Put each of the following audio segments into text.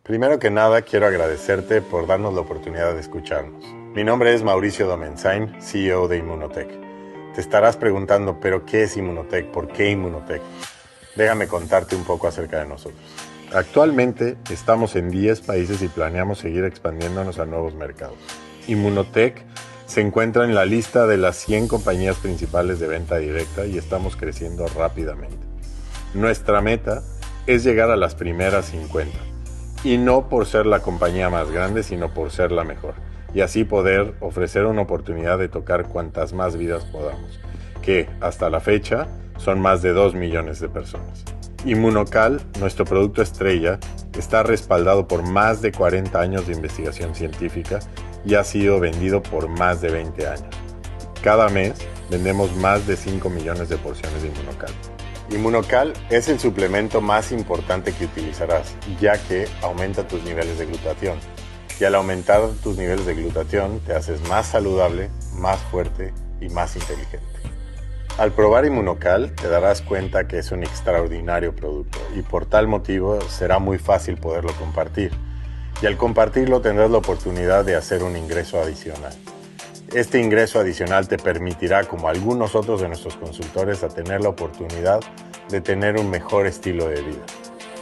Primero que nada, quiero agradecerte por darnos la oportunidad de escucharnos. Mi nombre es Mauricio Domenzain, CEO de Immunotech. Te estarás preguntando, ¿pero qué es Immunotech? ¿Por qué Immunotech? Déjame contarte un poco acerca de nosotros. Actualmente estamos en 10 países y planeamos seguir expandiéndonos a nuevos mercados. Immunotech se encuentra en la lista de las 100 compañías principales de venta directa y estamos creciendo rápidamente. Nuestra meta es llegar a las primeras 50. Y no por ser la compañía más grande, sino por ser la mejor. Y así poder ofrecer una oportunidad de tocar cuantas más vidas podamos, que hasta la fecha son más de 2 millones de personas. Inmunocal, nuestro producto estrella, está respaldado por más de 40 años de investigación científica y ha sido vendido por más de 20 años. Cada mes vendemos más de 5 millones de porciones de Inmunocal. Inmunocal es el suplemento más importante que utilizarás, ya que aumenta tus niveles de glutatión. Y al aumentar tus niveles de glutatión, te haces más saludable, más fuerte y más inteligente. Al probar Inmunocal, te darás cuenta que es un extraordinario producto y por tal motivo será muy fácil poderlo compartir. Y al compartirlo tendrás la oportunidad de hacer un ingreso adicional. Este ingreso adicional te permitirá, como algunos otros de nuestros consultores, a tener la oportunidad de tener un mejor estilo de vida.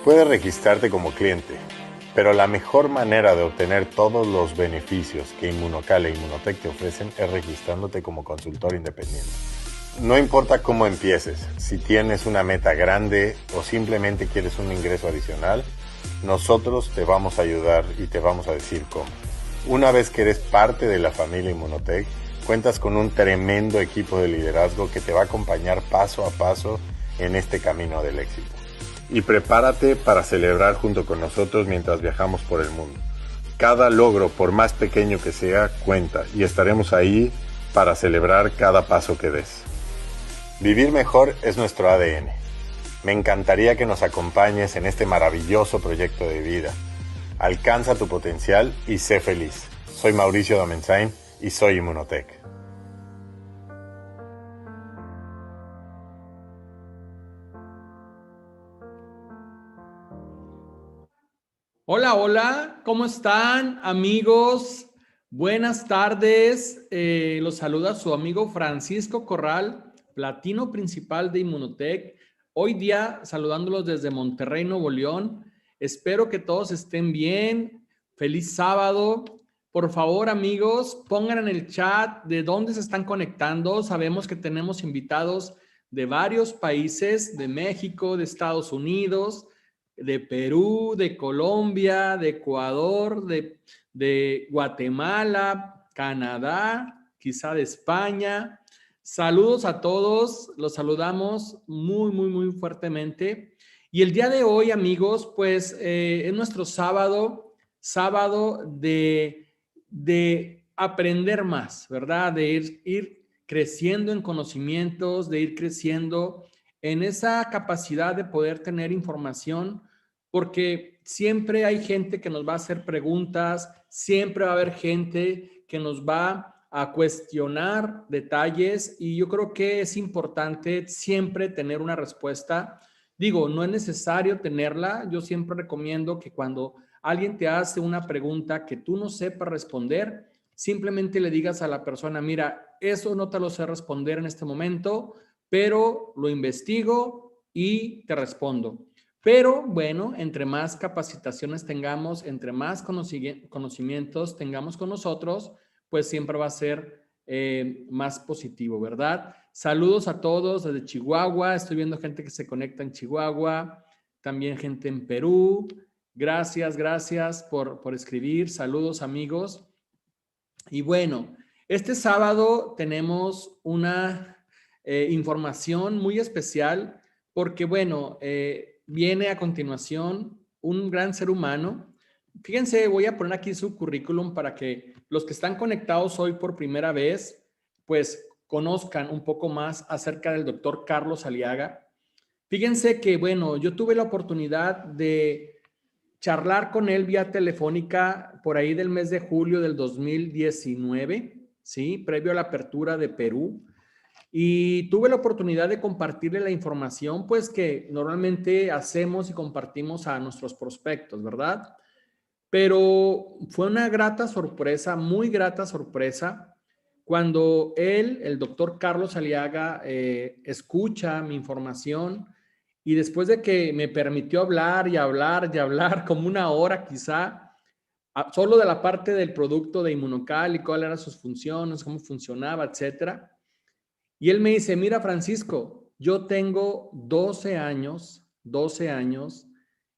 Puedes registrarte como cliente, pero la mejor manera de obtener todos los beneficios que Inmunocal e Immunotech te ofrecen es registrándote como consultor independiente. No importa cómo empieces, si tienes una meta grande o simplemente quieres un ingreso adicional, nosotros te vamos a ayudar y te vamos a decir cómo. Una vez que eres parte de la familia Immunotech, cuentas con un tremendo equipo de liderazgo que te va a acompañar paso a paso en este camino del éxito. Y prepárate para celebrar junto con nosotros mientras viajamos por el mundo. Cada logro, por más pequeño que sea, cuenta y estaremos ahí para celebrar cada paso que des. Vivir mejor es nuestro ADN. Me encantaría que nos acompañes en este maravilloso proyecto de vida. Alcanza tu potencial y sé feliz. Soy Mauricio Domenzain y soy Immunotech. Hola, hola, ¿cómo están amigos? Buenas tardes, los saluda su amigo Francisco Corral, platino principal de Immunotech. Hoy día saludándolos desde Monterrey, Nuevo León. Espero que todos estén bien. Feliz sábado. Por favor, amigos, pongan en el chat de dónde se están conectando. Sabemos que tenemos invitados de varios países, de México, de Estados Unidos, de Perú, de Colombia, de Ecuador, de Guatemala, Canadá, quizá de España. Saludos a todos, los saludamos muy, muy, muy fuertemente. Y el día de hoy, amigos, pues es nuestro sábado de aprender más, ¿verdad? De ir creciendo en conocimientos, de ir creciendo en esa capacidad de poder tener información, porque siempre hay gente que nos va a hacer preguntas, siempre va a haber gente que nos va a cuestionar detalles y yo creo que es importante siempre tener una respuesta. Digo, no es necesario tenerla, yo siempre recomiendo que cuando alguien te hace una pregunta que tú no sepas responder, simplemente le digas a la persona, mira, eso no te lo sé responder en este momento, pero lo investigo y te respondo. Pero bueno, entre más capacitaciones tengamos, entre más conocimientos tengamos con nosotros, pues siempre va a ser más positivo, ¿verdad? Saludos a todos desde Chihuahua. Estoy viendo gente que se conecta en Chihuahua, también gente en Perú. Gracias, gracias por escribir. Saludos, amigos. Y bueno, este sábado tenemos una información muy especial porque, bueno, viene a continuación un gran ser humano. Fíjense, voy a poner aquí su currículum para que los que están conectados hoy por primera vez, pues conozcan un poco más acerca del doctor Carlos Aliaga. Fíjense que, bueno, yo tuve la oportunidad de charlar con él vía telefónica por ahí del mes de julio del 2019, ¿sí? Previo a la apertura de Perú. Y tuve la oportunidad de compartirle la información, pues que normalmente hacemos y compartimos a nuestros prospectos, ¿verdad? Pero fue una grata sorpresa, muy grata sorpresa, cuando él, el doctor Carlos Aliaga, escucha mi información y después de que me permitió hablar y hablar y hablar como una hora quizá, solo de la parte del producto de Inmunocal y cuáles eran sus funciones, cómo funcionaba, etcétera. Y él me dice, mira Francisco, yo tengo 12 años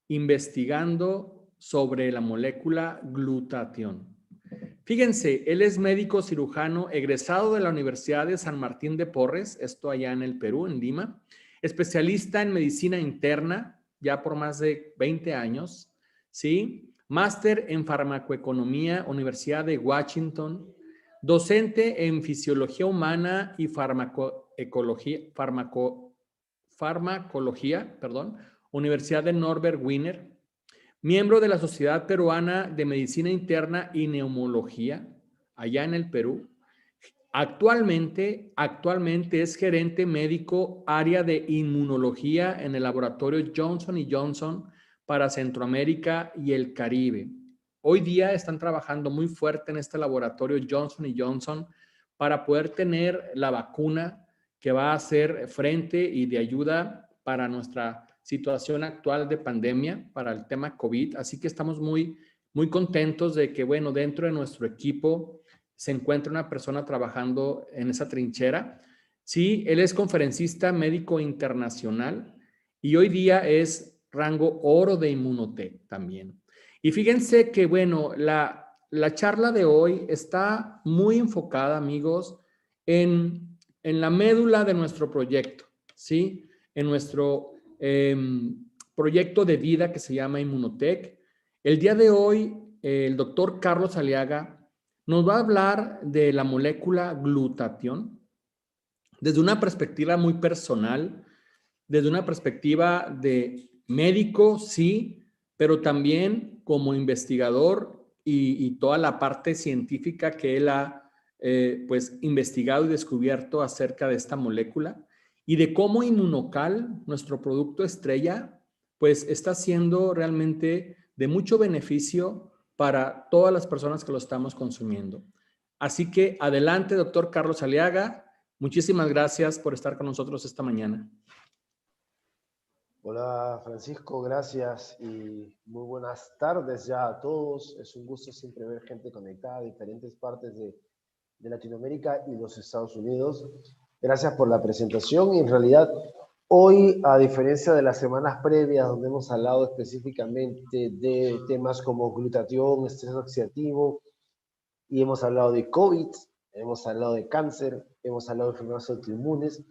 investigando sobre la molécula glutatión. Fíjense, él es médico cirujano egresado de la Universidad de San Martín de Porres, esto allá en el Perú, en Lima, especialista en medicina interna, ya por más de 20 años, ¿sí? Máster en farmacoeconomía, Universidad de Washington, docente en fisiología humana y farmacología, Universidad de Norbert Wiener, miembro de la Sociedad Peruana de Medicina Interna y Neumología, allá en el Perú. Actualmente es gerente médico área de inmunología en el laboratorio Johnson & Johnson para Centroamérica y el Caribe. Hoy día están trabajando muy fuerte en este laboratorio Johnson & Johnson para poder tener la vacuna que va a hacer frente y de ayuda para nuestra situación actual de pandemia, para el tema COVID. Así que estamos muy, muy contentos de que, bueno, dentro de nuestro equipo se encuentra una persona trabajando en esa trinchera. Sí, él es conferencista médico internacional y hoy día es rango oro de Inmunotech también. Y fíjense que, bueno, la charla de hoy está muy enfocada, amigos, en la médula de nuestro proyecto, ¿sí? En nuestro proyecto de vida que se llama Inmunotech. El día de hoy, el doctor Carlos Aliaga nos va a hablar de la molécula glutatión desde una perspectiva muy personal, desde una perspectiva de médico, sí, pero también como investigador y toda la parte científica que él ha pues investigado y descubierto acerca de esta molécula y de cómo Inmunocal, nuestro producto estrella, pues está siendo realmente de mucho beneficio para todas las personas que lo estamos consumiendo. Así que adelante, doctor Carlos Aliaga. Muchísimas gracias por estar con nosotros esta mañana. Hola Francisco, gracias y muy buenas tardes ya a todos. Es un gusto siempre ver gente conectada de diferentes partes de Latinoamérica y los Estados Unidos. Gracias por la presentación y en realidad hoy, a diferencia de las semanas previas donde hemos hablado específicamente de temas como glutatión, estrés oxidativo y hemos hablado de COVID, hemos hablado de cáncer, hemos hablado de enfermedades autoinmunes,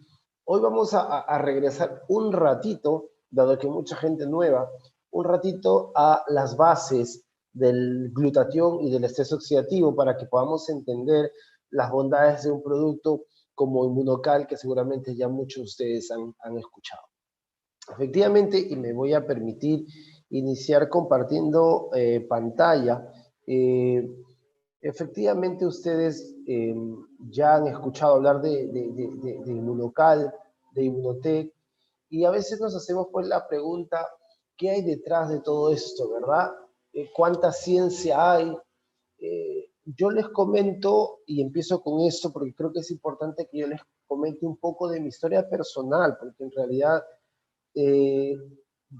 hoy vamos a regresar un ratito, dado que mucha gente nueva, un ratito a las bases del glutatión y del estrés oxidativo para que podamos entender las bondades de un producto como Inmunocal, que seguramente ya muchos de ustedes han escuchado. Efectivamente, y me voy a permitir iniciar compartiendo pantalla. Efectivamente, ustedes ya han escuchado hablar de Inmunocal, de Inmunotech, y a veces nos hacemos pues la pregunta, ¿qué hay detrás de todo esto, verdad? ¿Cuánta ciencia hay? Yo les comento, y empiezo con esto porque creo que es importante que yo les comente un poco de mi historia personal, porque en realidad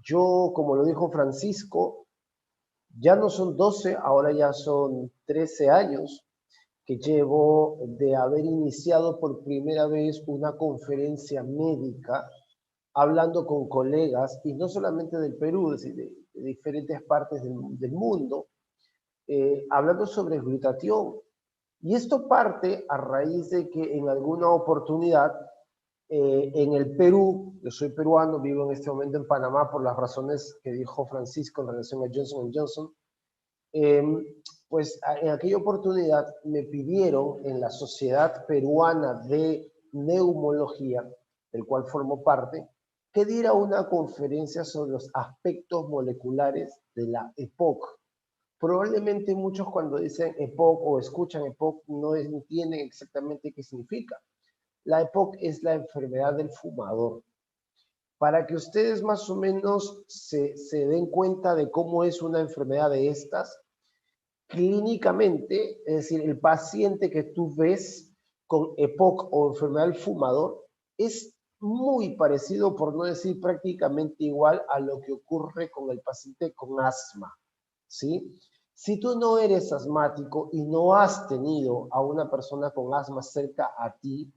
yo, como lo dijo Francisco, ya no son 12, ahora ya son 13 años que llevo de haber iniciado por primera vez una conferencia médica hablando con colegas, y no solamente del Perú, es decir, de diferentes partes del mundo, hablando sobre glutatión. Y esto parte a raíz de que en alguna oportunidad en el Perú, yo soy peruano, vivo en este momento en Panamá por las razones que dijo Francisco en relación a Johnson & Johnson, pues en aquella oportunidad me pidieron en la Sociedad Peruana de Neumología, del cual formo parte, que diera una conferencia sobre los aspectos moleculares de la EPOC. Probablemente muchos cuando dicen EPOC o escuchan EPOC no entienden exactamente qué significa. La EPOC es la enfermedad del fumador. Para que ustedes más o menos se den cuenta de cómo es una enfermedad de estas, clínicamente, es decir, el paciente que tú ves con EPOC o enfermedad del fumador es muy parecido, por no decir prácticamente igual, a lo que ocurre con el paciente con asma, ¿sí? Si tú no eres asmático y no has tenido a una persona con asma cerca a ti,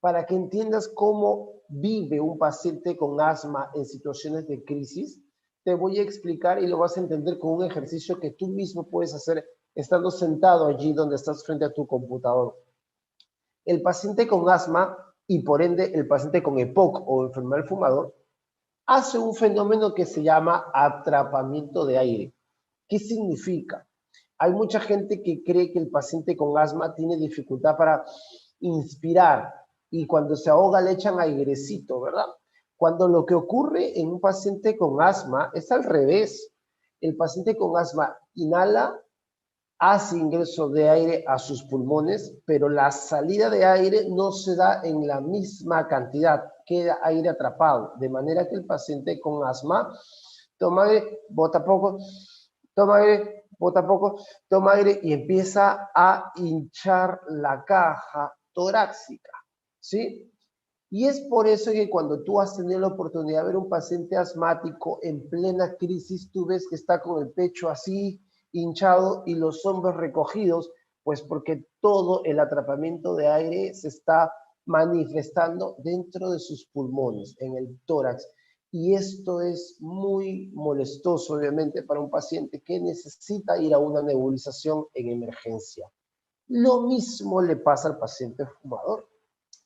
para que entiendas cómo vive un paciente con asma en situaciones de crisis, te voy a explicar y lo vas a entender con un ejercicio que tú mismo puedes hacer estando sentado allí donde estás frente a tu computador. El paciente con asma y por ende el paciente con EPOC o enfermedad del fumador hace un fenómeno que se llama atrapamiento de aire. ¿Qué significa? Hay mucha gente que cree que el paciente con asma tiene dificultad para inspirar y cuando se ahoga le echan airecito, ¿verdad? Cuando lo que ocurre en un paciente con asma es al revés. El paciente con asma inhala, hace ingreso de aire a sus pulmones, pero la salida de aire no se da en la misma cantidad, queda aire atrapado, de manera que el paciente con asma toma aire, bota poco, toma aire, bota poco, toma aire y empieza a hinchar la caja torácica, ¿sí? Y es por eso que cuando tú has tenido la oportunidad de ver un paciente asmático en plena crisis, tú ves que está con el pecho así, hinchado y los hombros recogidos, pues porque todo el atrapamiento de aire se está manifestando dentro de sus pulmones, en el tórax. Y esto es muy molestoso, obviamente, para un paciente que necesita ir a una nebulización en emergencia. Lo mismo le pasa al paciente fumador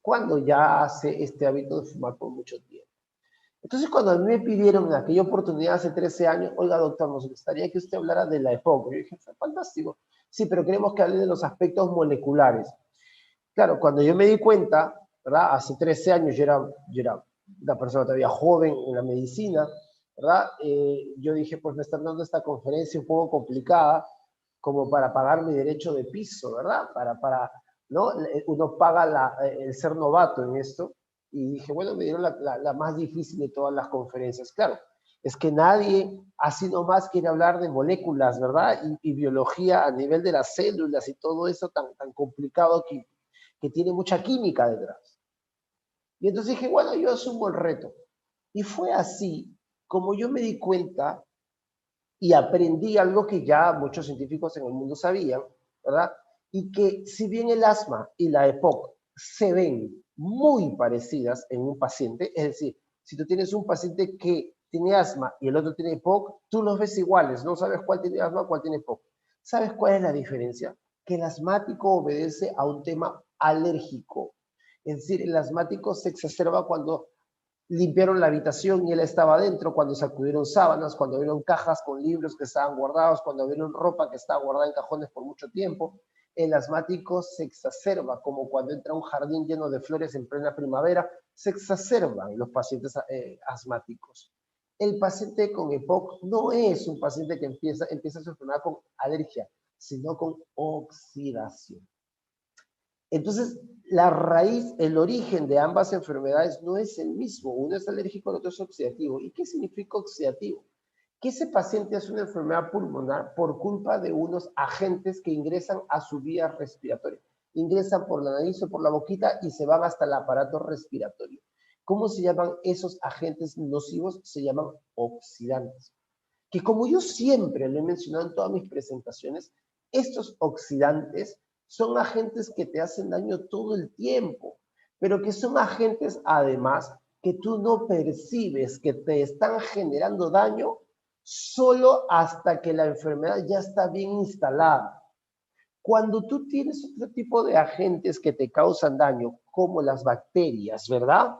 cuando ya hace este hábito de fumar por mucho tiempo. Entonces, cuando a mí me pidieron en aquella oportunidad hace 13 años, oiga, doctor, nos gustaría que usted hablara de la EPOC. Yo dije, fantástico. Sí, pero queremos que hable de los aspectos moleculares. Claro, cuando yo me di cuenta, ¿verdad? Hace 13 años yo era una persona todavía joven en la medicina, ¿verdad? Yo dije, pues me están dando esta conferencia un poco complicada como para pagar mi derecho de piso, ¿verdad? ¿no? Uno paga el ser novato en esto. Y dije, bueno, me dieron la más difícil de todas las conferencias. Claro, es que nadie así nomás quiere hablar de moléculas, ¿verdad? Y biología a nivel de las células y todo eso tan complicado que tiene mucha química detrás. Y entonces dije, bueno, yo asumo el reto. Y fue así como yo me di cuenta y aprendí algo que ya muchos científicos en el mundo sabían, ¿verdad? Y que si bien el asma y la EPOC se ven muy parecidas en un paciente, es decir, si tú tienes un paciente que tiene asma y el otro tiene EPOC, tú los ves iguales, no sabes cuál tiene asma, cuál tiene EPOC. ¿Sabes cuál es la diferencia? Que el asmático obedece a un tema alérgico. Es decir, el asmático se exacerba cuando limpiaron la habitación y él estaba adentro, cuando sacudieron sábanas, cuando vieron cajas con libros que estaban guardados, cuando vieron ropa que estaba guardada en cajones por mucho tiempo. El asmático se exacerba, como cuando entra a un jardín lleno de flores en plena primavera, se exacerban los pacientes asmáticos. El paciente con EPOC no es un paciente que empieza su enfermedad con alergia, sino con oxidación. Entonces, la raíz, el origen de ambas enfermedades no es el mismo. Uno es alérgico, el otro es oxidativo. ¿Y qué significa oxidativo? Que ese paciente hace una enfermedad pulmonar por culpa de unos agentes que ingresan a su vía respiratoria. Ingresan por la nariz o por la boquita y se van hasta el aparato respiratorio. ¿Cómo se llaman esos agentes nocivos? Se llaman oxidantes. Que como yo siempre lo he mencionado en todas mis presentaciones, estos oxidantes son agentes que te hacen daño todo el tiempo, pero que son agentes además que tú no percibes que te están generando daño solo hasta que la enfermedad ya está bien instalada. Cuando tú tienes otro tipo de agentes que te causan daño, como las bacterias, ¿verdad?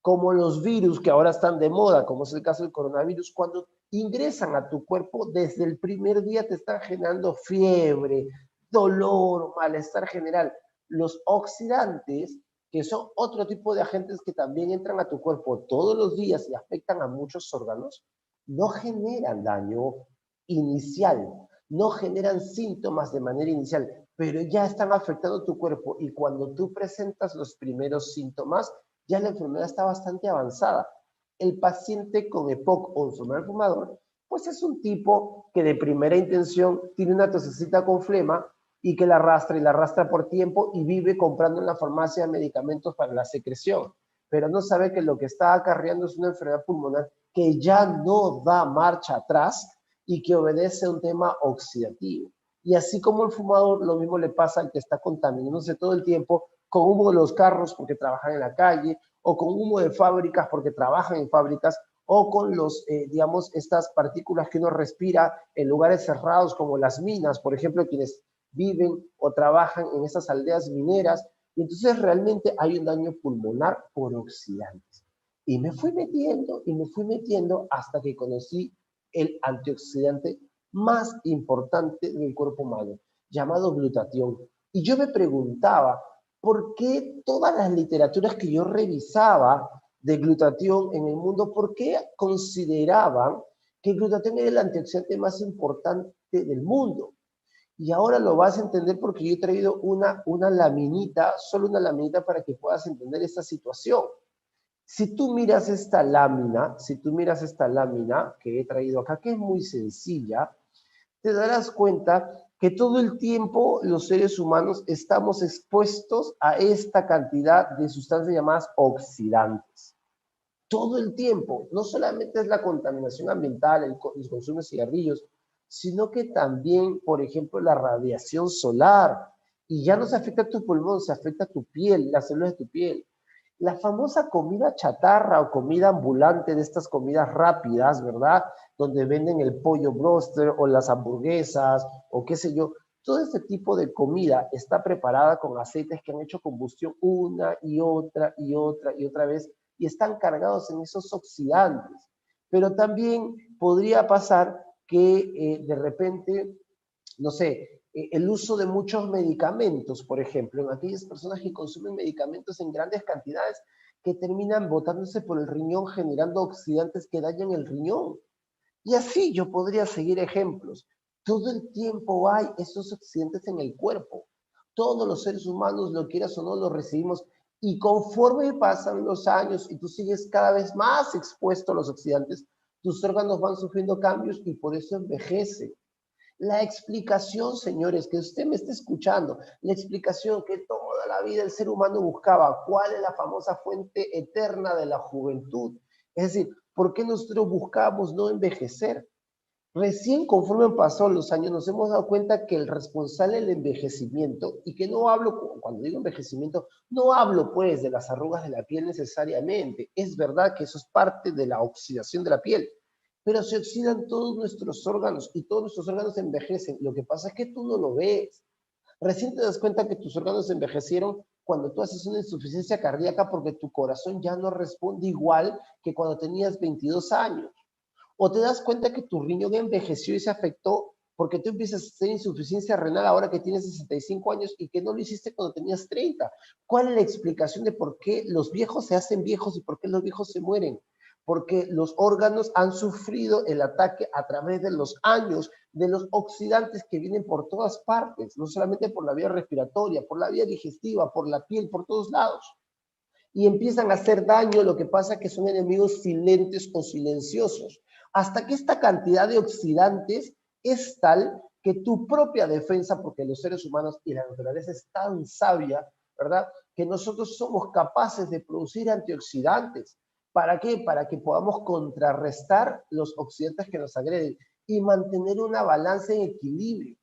Como los virus que ahora están de moda, como es el caso del coronavirus, cuando ingresan a tu cuerpo, desde el primer día te están generando fiebre, dolor, malestar general. Los oxidantes, que son otro tipo de agentes que también entran a tu cuerpo todos los días y afectan a muchos órganos, no generan daño inicial, no generan síntomas de manera inicial, pero ya están afectando tu cuerpo y cuando tú presentas los primeros síntomas, ya la enfermedad está bastante avanzada. El paciente con EPOC o enfermedad del fumador Pues es un tipo que de primera intención tiene una tosecita con flema y que la arrastra y la arrastra por tiempo y vive comprando en la farmacia medicamentos para la secreción, pero no sabe que lo que está acarreando es una enfermedad pulmonar que ya no da marcha atrás y que obedece a un tema oxidativo. Y así como el fumador, lo mismo le pasa al que está contaminándose todo el tiempo con humo de los carros porque trabajan en la calle, o con humo de fábricas porque trabajan en fábricas, o con los, digamos, estas partículas que uno respira en lugares cerrados como las minas, por ejemplo, quienes viven o trabajan en esas aldeas mineras, y entonces realmente hay un daño pulmonar por oxidantes. Y me fui metiendo hasta que conocí el antioxidante más importante del cuerpo humano, llamado glutatión. Y yo me preguntaba, ¿por qué todas las literaturas que yo revisaba de glutatión en el mundo, por qué consideraban que el glutatión era el antioxidante más importante del mundo? Y ahora lo vas a entender porque yo he traído una laminita, solo una laminita para que puedas entender esta situación. Si tú miras esta lámina, que he traído acá, que es muy sencilla, te darás cuenta que todo el tiempo los seres humanos estamos expuestos a esta cantidad de sustancias llamadas oxidantes. Todo el tiempo, no solamente es la contaminación ambiental, el consumo de cigarrillos, sino que también, por ejemplo, la radiación solar. Y ya no se afecta a tu pulmón, se afecta a tu piel, las células de tu piel. La famosa comida chatarra o comida ambulante de estas comidas rápidas, ¿verdad? Donde venden el pollo broster o las hamburguesas o qué sé yo. Todo este tipo de comida está preparada con aceites que han hecho combustión una y otra y otra y otra vez y están cargados en esos oxidantes. Pero también podría pasar que de repente, no sé, el uso de muchos medicamentos, por ejemplo, en aquellas personas que consumen medicamentos en grandes cantidades que terminan botándose por el riñón generando oxidantes que dañan el riñón. Y así yo podría seguir ejemplos. Todo el tiempo hay esos oxidantes en el cuerpo. Todos los seres humanos, lo quieras o no, lo recibimos. Y conforme pasan los años y tú sigues cada vez más expuesto a los oxidantes, tus órganos van sufriendo cambios y por eso envejece. La explicación, señores, que usted me esté escuchando, la explicación que toda la vida el ser humano buscaba, ¿cuál es la famosa fuente eterna de la juventud? Es decir, ¿por qué nosotros buscamos no envejecer? Recién conforme han pasado los años nos hemos dado cuenta que el responsable del envejecimiento, y que no hablo, cuando digo envejecimiento, no hablo pues de las arrugas de la piel necesariamente, es verdad que eso es parte de la oxidación de la piel, pero se oxidan todos nuestros órganos y todos nuestros órganos envejecen. Lo que pasa es que tú no lo ves. Recién te das cuenta que tus órganos envejecieron cuando tú haces una insuficiencia cardíaca porque tu corazón ya no responde igual que cuando tenías 22 años. O te das cuenta que tu riñón envejeció y se afectó porque tú empiezas a hacer insuficiencia renal ahora que tienes 65 años y que no lo hiciste cuando tenías 30. ¿Cuál es la explicación de por qué los viejos se hacen viejos y por qué los viejos se mueren? Porque los órganos han sufrido el ataque a través de los años de los oxidantes que vienen por todas partes, no solamente por la vía respiratoria, por la vía digestiva, por la piel, por todos lados. Y empiezan a hacer daño, lo que pasa es que son enemigos silentes o silenciosos, hasta que esta cantidad de oxidantes es tal que tu propia defensa, porque los seres humanos y la naturaleza es tan sabia, ¿verdad? Que nosotros somos capaces de producir antioxidantes. ¿Para qué? Para que podamos contrarrestar los oxidantes que nos agreden y mantener una balanza en equilibrio.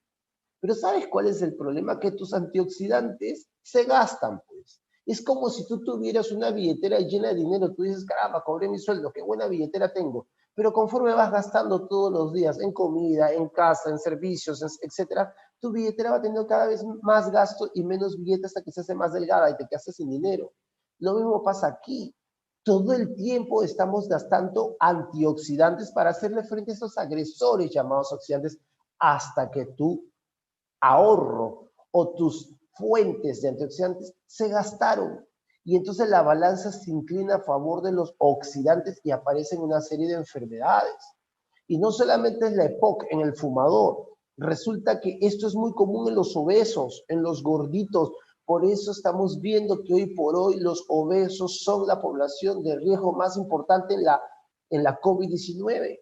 Pero ¿sabes cuál es el problema? Que tus antioxidantes se gastan, pues. Es como si tú tuvieras una billetera llena de dinero. Tú dices, caramba, cobré mi sueldo, qué buena billetera tengo. Pero conforme vas gastando todos los días en comida, en casa, en servicios, etcétera, tu billetera va teniendo cada vez más gasto y menos billetes hasta que se hace más delgada y te quedas sin dinero. Lo mismo pasa aquí. Todo el tiempo estamos gastando antioxidantes para hacerle frente a esos agresores llamados oxidantes hasta que tú ahorro o tus fuentes de antioxidantes se gastaron. Y entonces la balanza se inclina a favor de los oxidantes y aparecen una serie de enfermedades. Y no solamente es la EPOC en el fumador, resulta que esto es muy común en los obesos, en los gorditos. Por eso estamos viendo que hoy por hoy los obesos son la población de riesgo más importante en la COVID-19.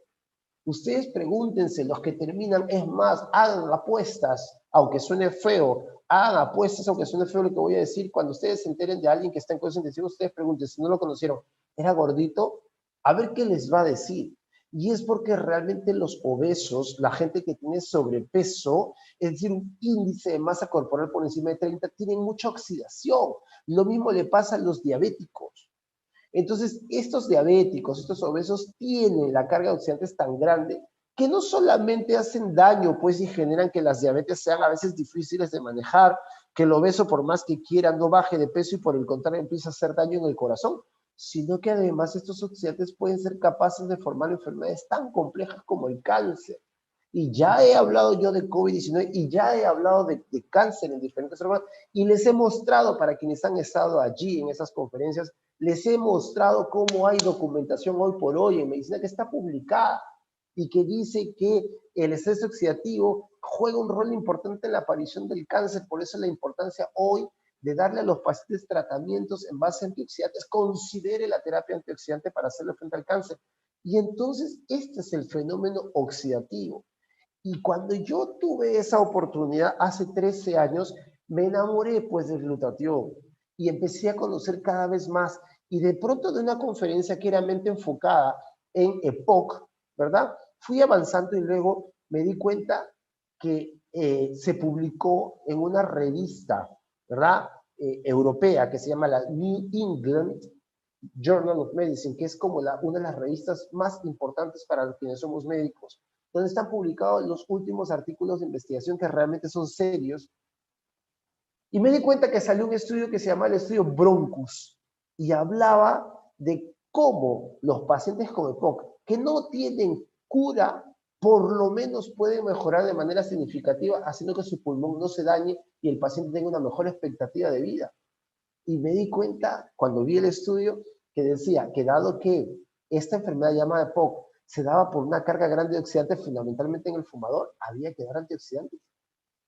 Ustedes pregúntense, los que terminan, es más, hagan apuestas, aunque suene feo, hagan apuestas, aunque suene feo lo que voy a decir, cuando ustedes se enteren de alguien que está en cosas intensivas, ustedes pregunten, si no lo conocieron, ¿era gordito? A ver qué les va a decir. Y es porque realmente los obesos, la gente que tiene sobrepeso, es decir, un índice de masa corporal por encima de 30, tienen mucha oxidación. Lo mismo le pasa a los diabéticos. Entonces, estos diabéticos, estos obesos, tienen la carga de oxidantes tan grande que no solamente hacen daño, pues, y generan que las diabetes sean a veces difíciles de manejar, que el obeso, por más que quiera, no baje de peso y por el contrario empieza a hacer daño en el corazón, sino que además estos oxidantes pueden ser capaces de formar enfermedades tan complejas como el cáncer. Y ya he hablado yo de COVID-19 y ya he hablado de cáncer en diferentes formas y les he mostrado, para quienes han estado allí en esas conferencias, les he mostrado cómo hay documentación hoy por hoy en medicina que está publicada y que dice que el estrés oxidativo juega un rol importante en la aparición del cáncer. Por eso la importancia hoy de darle a los pacientes tratamientos en base a antioxidantes. Considere la terapia antioxidante para hacerle frente al cáncer. Y entonces este es el fenómeno oxidativo. Y cuando yo tuve esa oportunidad hace 13 años, me enamoré pues del glutatión y empecé a conocer cada vez más. Y de pronto de una conferencia que era mente enfocada en EPOC, ¿verdad? Fui avanzando y luego me di cuenta que se publicó en una revista, ¿verdad? Europea que se llama la New England Journal of Medicine, que es como una de las revistas más importantes para quienes somos médicos, donde están publicados los últimos artículos de investigación que realmente son serios. Y me di cuenta que salió un estudio que se llama el estudio Broncus y hablaba de cómo los pacientes con EPOC que no tienen cura, por lo menos pueden mejorar de manera significativa, haciendo que su pulmón no se dañe y el paciente tenga una mejor expectativa de vida. Y me di cuenta, cuando vi el estudio, que decía que dado que esta enfermedad llamada EPOC se daba por una carga grande de oxidantes, fundamentalmente en el fumador, había que dar antioxidantes.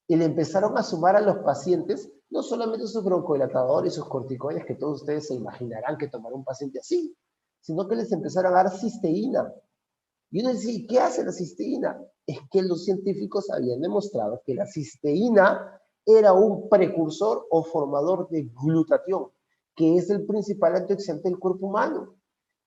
Y le empezaron a sumar a los pacientes, no solamente sus broncodilatadores y sus corticoides, que todos ustedes se imaginarán que tomará un paciente así, sino que les empezaron a dar cisteína. Y uno dice, ¿y qué hace la cisteína? Es que los científicos habían demostrado que la cisteína era un precursor o formador de glutatión, que es el principal antioxidante del cuerpo humano.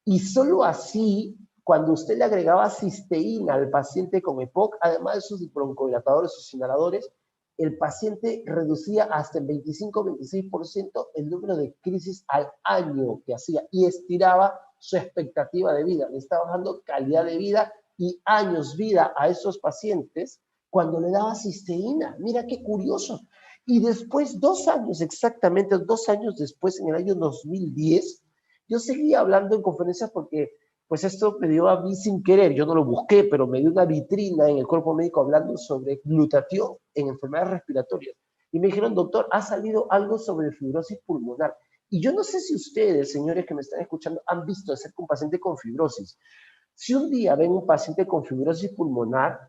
Y solo así, cuando usted le agregaba cisteína al paciente con EPOC, además de sus broncodilatadores, sus inhaladores, el paciente reducía hasta el 25-26% el número de crisis al año que hacía y estiraba su expectativa de vida. Le estaba dando calidad de vida y años vida a esos pacientes cuando le daba cisteína. Mira qué curioso. Y después, 2 años, exactamente 2 años después, en el año 2010, yo seguía hablando en conferencias porque pues esto me dio a mí sin querer, yo no lo busqué, pero me dio una vitrina en el cuerpo médico hablando sobre glutatión en enfermedades respiratorias. Y me dijeron, doctor, ha salido algo sobre fibrosis pulmonar. Y yo no sé si ustedes, señores que me están escuchando, han visto de cerca un paciente con fibrosis. Si un día ven un paciente con fibrosis pulmonar,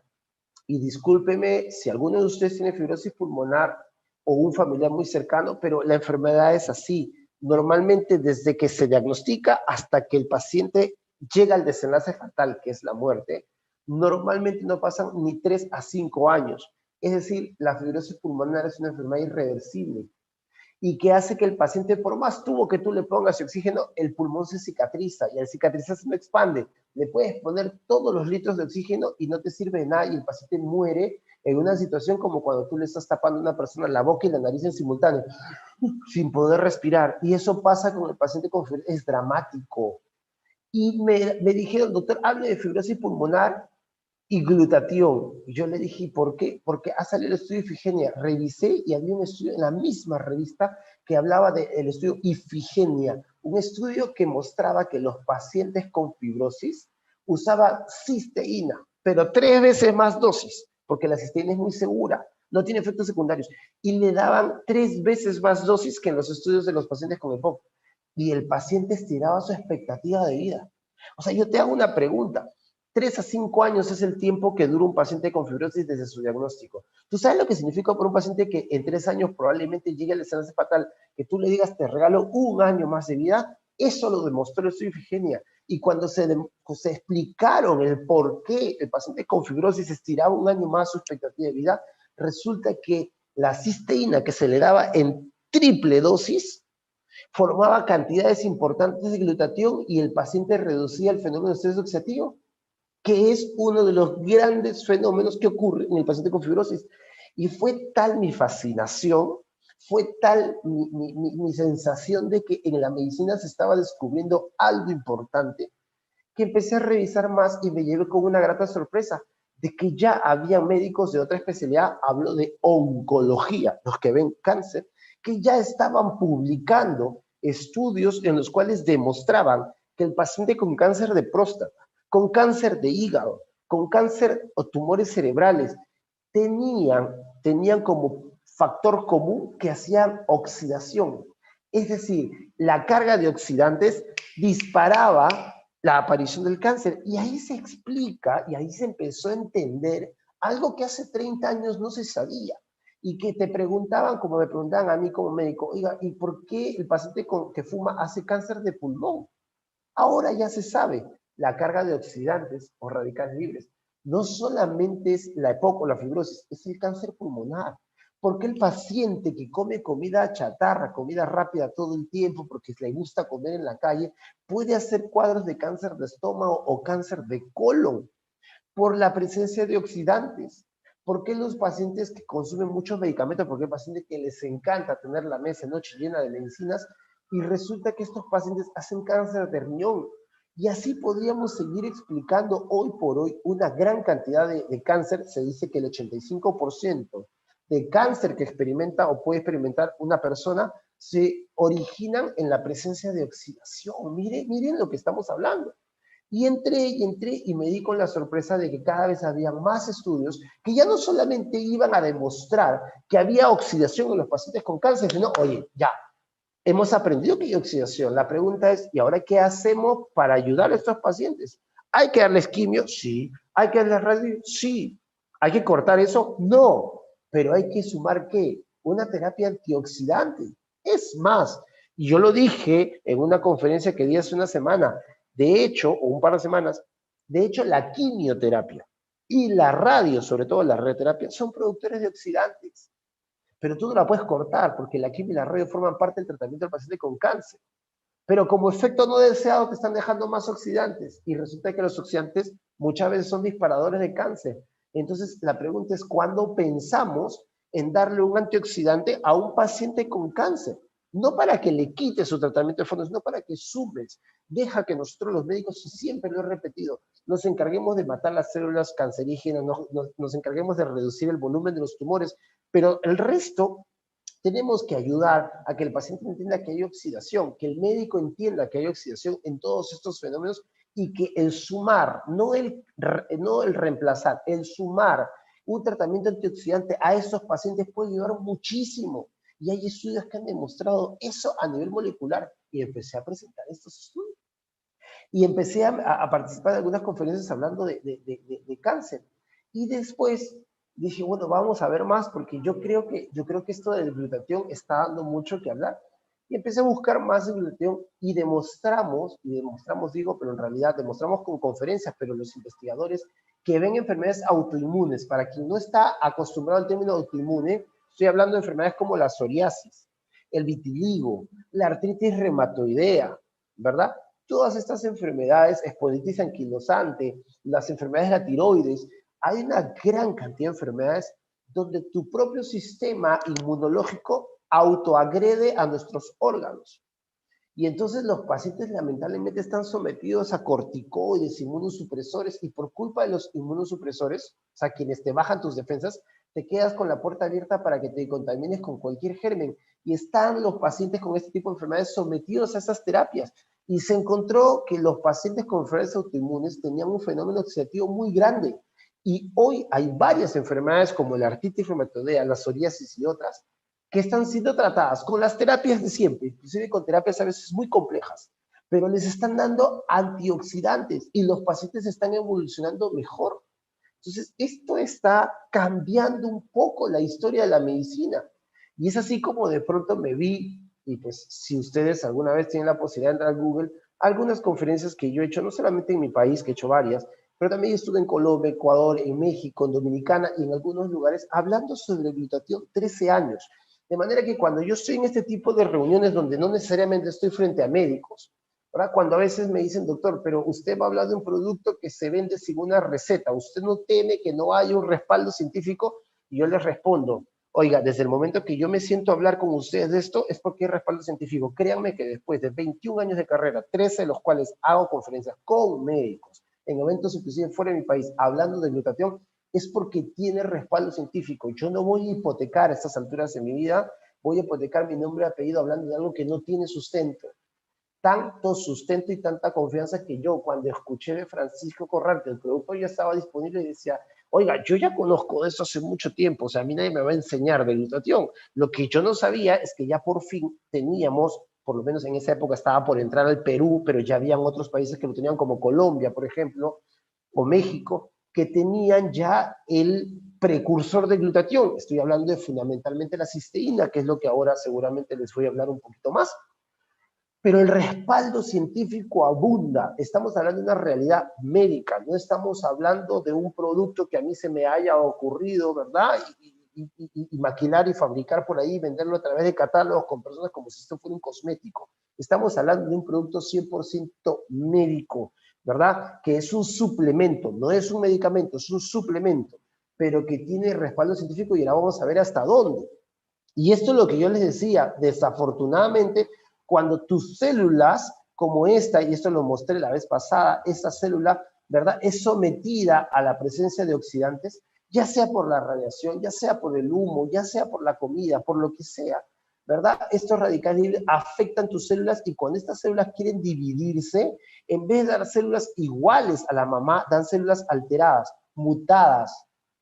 y discúlpeme si alguno de ustedes tiene fibrosis pulmonar o un familiar muy cercano, pero la enfermedad es así. Normalmente desde que se diagnostica hasta que el paciente llega al desenlace fatal, que es la muerte, normalmente no pasan ni 3 a 5 años. Es decir, la fibrosis pulmonar es una enfermedad irreversible y que hace que el paciente, por más tubo que tú le pongas de oxígeno, el pulmón se cicatriza y al cicatrizarse no expande. Le puedes poner todos los litros de oxígeno y no te sirve de nada y el paciente muere en una situación como cuando tú le estás tapando a una persona la boca y la nariz en simultáneo, sin poder respirar. Y eso pasa con el paciente con fibrosis, es dramático. Y me dijeron, doctor, hable de fibrosis pulmonar y glutatión. Y yo le dije, ¿por qué? Porque ha salido el estudio Ifigenia. Revisé y había un estudio en la misma revista que hablaba del estudio Ifigenia, un estudio que mostraba que los pacientes con fibrosis usaban cisteína, pero 3 veces más dosis, porque la cisteína es muy segura, no tiene efectos secundarios, y le daban 3 veces más dosis que en los estudios de los pacientes con EPOC. Y el paciente estiraba su expectativa de vida. O sea, yo te hago una pregunta. 3 a 5 años es el tiempo que dura un paciente con fibrosis desde su diagnóstico. ¿Tú sabes lo que significa para un paciente que en 3 años probablemente llegue al desenlace fatal, que tú le digas te regalo 1 año más de vida? Eso lo demostró el estudio Ifigenia. Y cuando se explicaron el por qué el paciente con fibrosis estiraba un año más su expectativa de vida, resulta que la cisteína que se le daba en triple dosis formaba cantidades importantes de glutatión y el paciente reducía el fenómeno de estrés oxidativo, que es uno de los grandes fenómenos que ocurre en el paciente con fibrosis. Y fue tal mi fascinación, fue tal mi sensación de que en la medicina se estaba descubriendo algo importante, que empecé a revisar más y me llevé con una grata sorpresa de que ya había médicos de otra especialidad, hablo de oncología, los que ven cáncer, que ya estaban publicando estudios en los cuales demostraban que el paciente con cáncer de próstata, con cáncer de hígado, con cáncer o tumores cerebrales, tenían como factor común que hacían oxidación. Es decir, la carga de oxidantes disparaba la aparición del cáncer. Y ahí se explica, y ahí se empezó a entender algo que hace 30 años no se sabía. Y que te preguntaban, como me preguntaban a mí como médico, oiga, ¿y por qué el paciente que fuma hace cáncer de pulmón? Ahora ya se sabe, la carga de oxidantes o radicales libres no solamente es la EPOC o la fibrosis, es el cáncer pulmonar. Porque el paciente que come comida chatarra, comida rápida todo el tiempo, porque le gusta comer en la calle, puede hacer cuadros de cáncer de estómago o cáncer de colon por la presencia de oxidantes. ¿Por qué los pacientes que consumen muchos medicamentos? Porque hay pacientes que les encanta tener la mesa noche llena de medicinas y resulta que estos pacientes hacen cáncer de riñón. Y así podríamos seguir explicando hoy por hoy una gran cantidad de cáncer. Se dice que el 85% de cáncer que experimenta o puede experimentar una persona se originan en la presencia de oxidación. Miren lo que estamos hablando. Y entré y me di con la sorpresa de que cada vez había más estudios que ya no solamente iban a demostrar que había oxidación en los pacientes con cáncer, sino, oye, ya, hemos aprendido que hay oxidación. La pregunta es, ¿y ahora qué hacemos para ayudar a estos pacientes? ¿Hay que darles quimio? Sí. ¿Hay que darles radio? Sí. ¿Hay que cortar eso? No. Pero hay que sumar, ¿qué? Una terapia antioxidante. Es más, y yo lo dije en una conferencia que di hace una semana, de hecho, o un par de semanas, de hecho, la quimioterapia y la radio, sobre todo la radioterapia, son productores de oxidantes. Pero tú no la puedes cortar porque la quimio y la radio forman parte del tratamiento del paciente con cáncer. Pero como efecto no deseado te están dejando más oxidantes y resulta que los oxidantes muchas veces son disparadores de cáncer. Entonces la pregunta es, ¿cuándo pensamos en darle un antioxidante a un paciente con cáncer? No para que le quites su tratamiento de fondo, sino para que sumes. Deja que nosotros los médicos, siempre lo he repetido, nos encarguemos de matar las células cancerígenas, nos encarguemos de reducir el volumen de los tumores, pero el resto tenemos que ayudar a que el paciente entienda que hay oxidación, que el médico entienda que hay oxidación en todos estos fenómenos y que el sumar, no el reemplazar, el sumar un tratamiento antioxidante a esos pacientes puede ayudar muchísimo. Y hay estudios que han demostrado eso a nivel molecular. Y empecé a presentar estos estudios. Y empecé a participar de algunas conferencias hablando de cáncer. Y después dije, bueno, vamos a ver más, porque yo creo que esto del glutatión está dando mucho que hablar. Y empecé a buscar más de glutatión y demostramos, digo, pero en realidad demostramos con conferencias, pero los investigadores que ven enfermedades autoinmunes, para quien no está acostumbrado al término autoinmune, estoy hablando de enfermedades como la psoriasis, el vitiligo, la artritis reumatoidea, ¿verdad? Todas estas enfermedades, espondilitis anquilosante, las enfermedades de la tiroides, hay una gran cantidad de enfermedades donde tu propio sistema inmunológico autoagrede a nuestros órganos. Y entonces los pacientes lamentablemente están sometidos a corticoides, inmunosupresores, y por culpa de los inmunosupresores, o sea, quienes te bajan tus defensas, te quedas con la puerta abierta para que te contamines con cualquier germen. Y están los pacientes con este tipo de enfermedades sometidos a esas terapias. Y se encontró que los pacientes con enfermedades autoinmunes tenían un fenómeno oxidativo muy grande. Y hoy hay varias enfermedades como la artritis reumatoidea, la psoriasis y otras, que están siendo tratadas con las terapias de siempre, inclusive con terapias a veces muy complejas, pero les están dando antioxidantes y los pacientes están evolucionando mejor. Entonces, esto está cambiando un poco la historia de la medicina. Y es así como de pronto me vi Y pues si ustedes alguna vez tienen la posibilidad de entrar a Google, algunas conferencias que yo he hecho, no solamente en mi país, que he hecho varias, pero también estuve en Colombia, Ecuador, en México, en Dominicana y en algunos lugares hablando sobre glutatión 13 años. De manera que cuando yo estoy en este tipo de reuniones donde no necesariamente estoy frente a médicos, ¿verdad? Cuando a veces me dicen, doctor, pero usted va a hablar de un producto que se vende sin una receta, ¿usted no teme que no haya un respaldo científico? Y yo les respondo, oiga, desde el momento que yo me siento a hablar con ustedes de esto, es porque hay respaldo científico. Créanme que después de 21 años de carrera, 13 de los cuales hago conferencias con médicos, en eventos inclusive fuera de mi país, hablando de glutatión, es porque tiene respaldo científico. Yo no voy a hipotecar a estas alturas de mi vida, voy a hipotecar mi nombre y apellido hablando de algo que no tiene sustento. Tanto sustento y tanta confianza que yo, cuando escuché de Francisco Corral que el producto ya estaba disponible, y decía, oiga, yo ya conozco de eso hace mucho tiempo, o sea, a mí nadie me va a enseñar de glutatión. Lo que yo no sabía es que ya por fin teníamos, por lo menos en esa época estaba por entrar al Perú, pero ya habían otros países que lo tenían, como Colombia, por ejemplo, o México, que tenían ya el precursor de glutatión. Estoy hablando de fundamentalmente la cisteína, que es lo que ahora seguramente les voy a hablar un poquito más. Pero el respaldo científico abunda. Estamos hablando de una realidad médica, no estamos hablando de un producto que a mí se me haya ocurrido, ¿verdad? Y maquilar y fabricar por ahí y venderlo a través de catálogos con personas como si esto fuera un cosmético. Estamos hablando de un producto 100% médico, ¿verdad? Que es un suplemento, no es un medicamento, es un suplemento, pero que tiene respaldo científico y ahora vamos a ver hasta dónde. Y esto es lo que yo les decía, desafortunadamente, cuando tus células, como esta, y esto lo mostré la vez pasada, esta célula, ¿verdad?, es sometida a la presencia de oxidantes, ya sea por la radiación, ya sea por el humo, ya sea por la comida, por lo que sea, ¿verdad? Estos radicales libres afectan tus células y cuando estas células quieren dividirse, en vez de dar células iguales a la mamá, dan células alteradas, mutadas,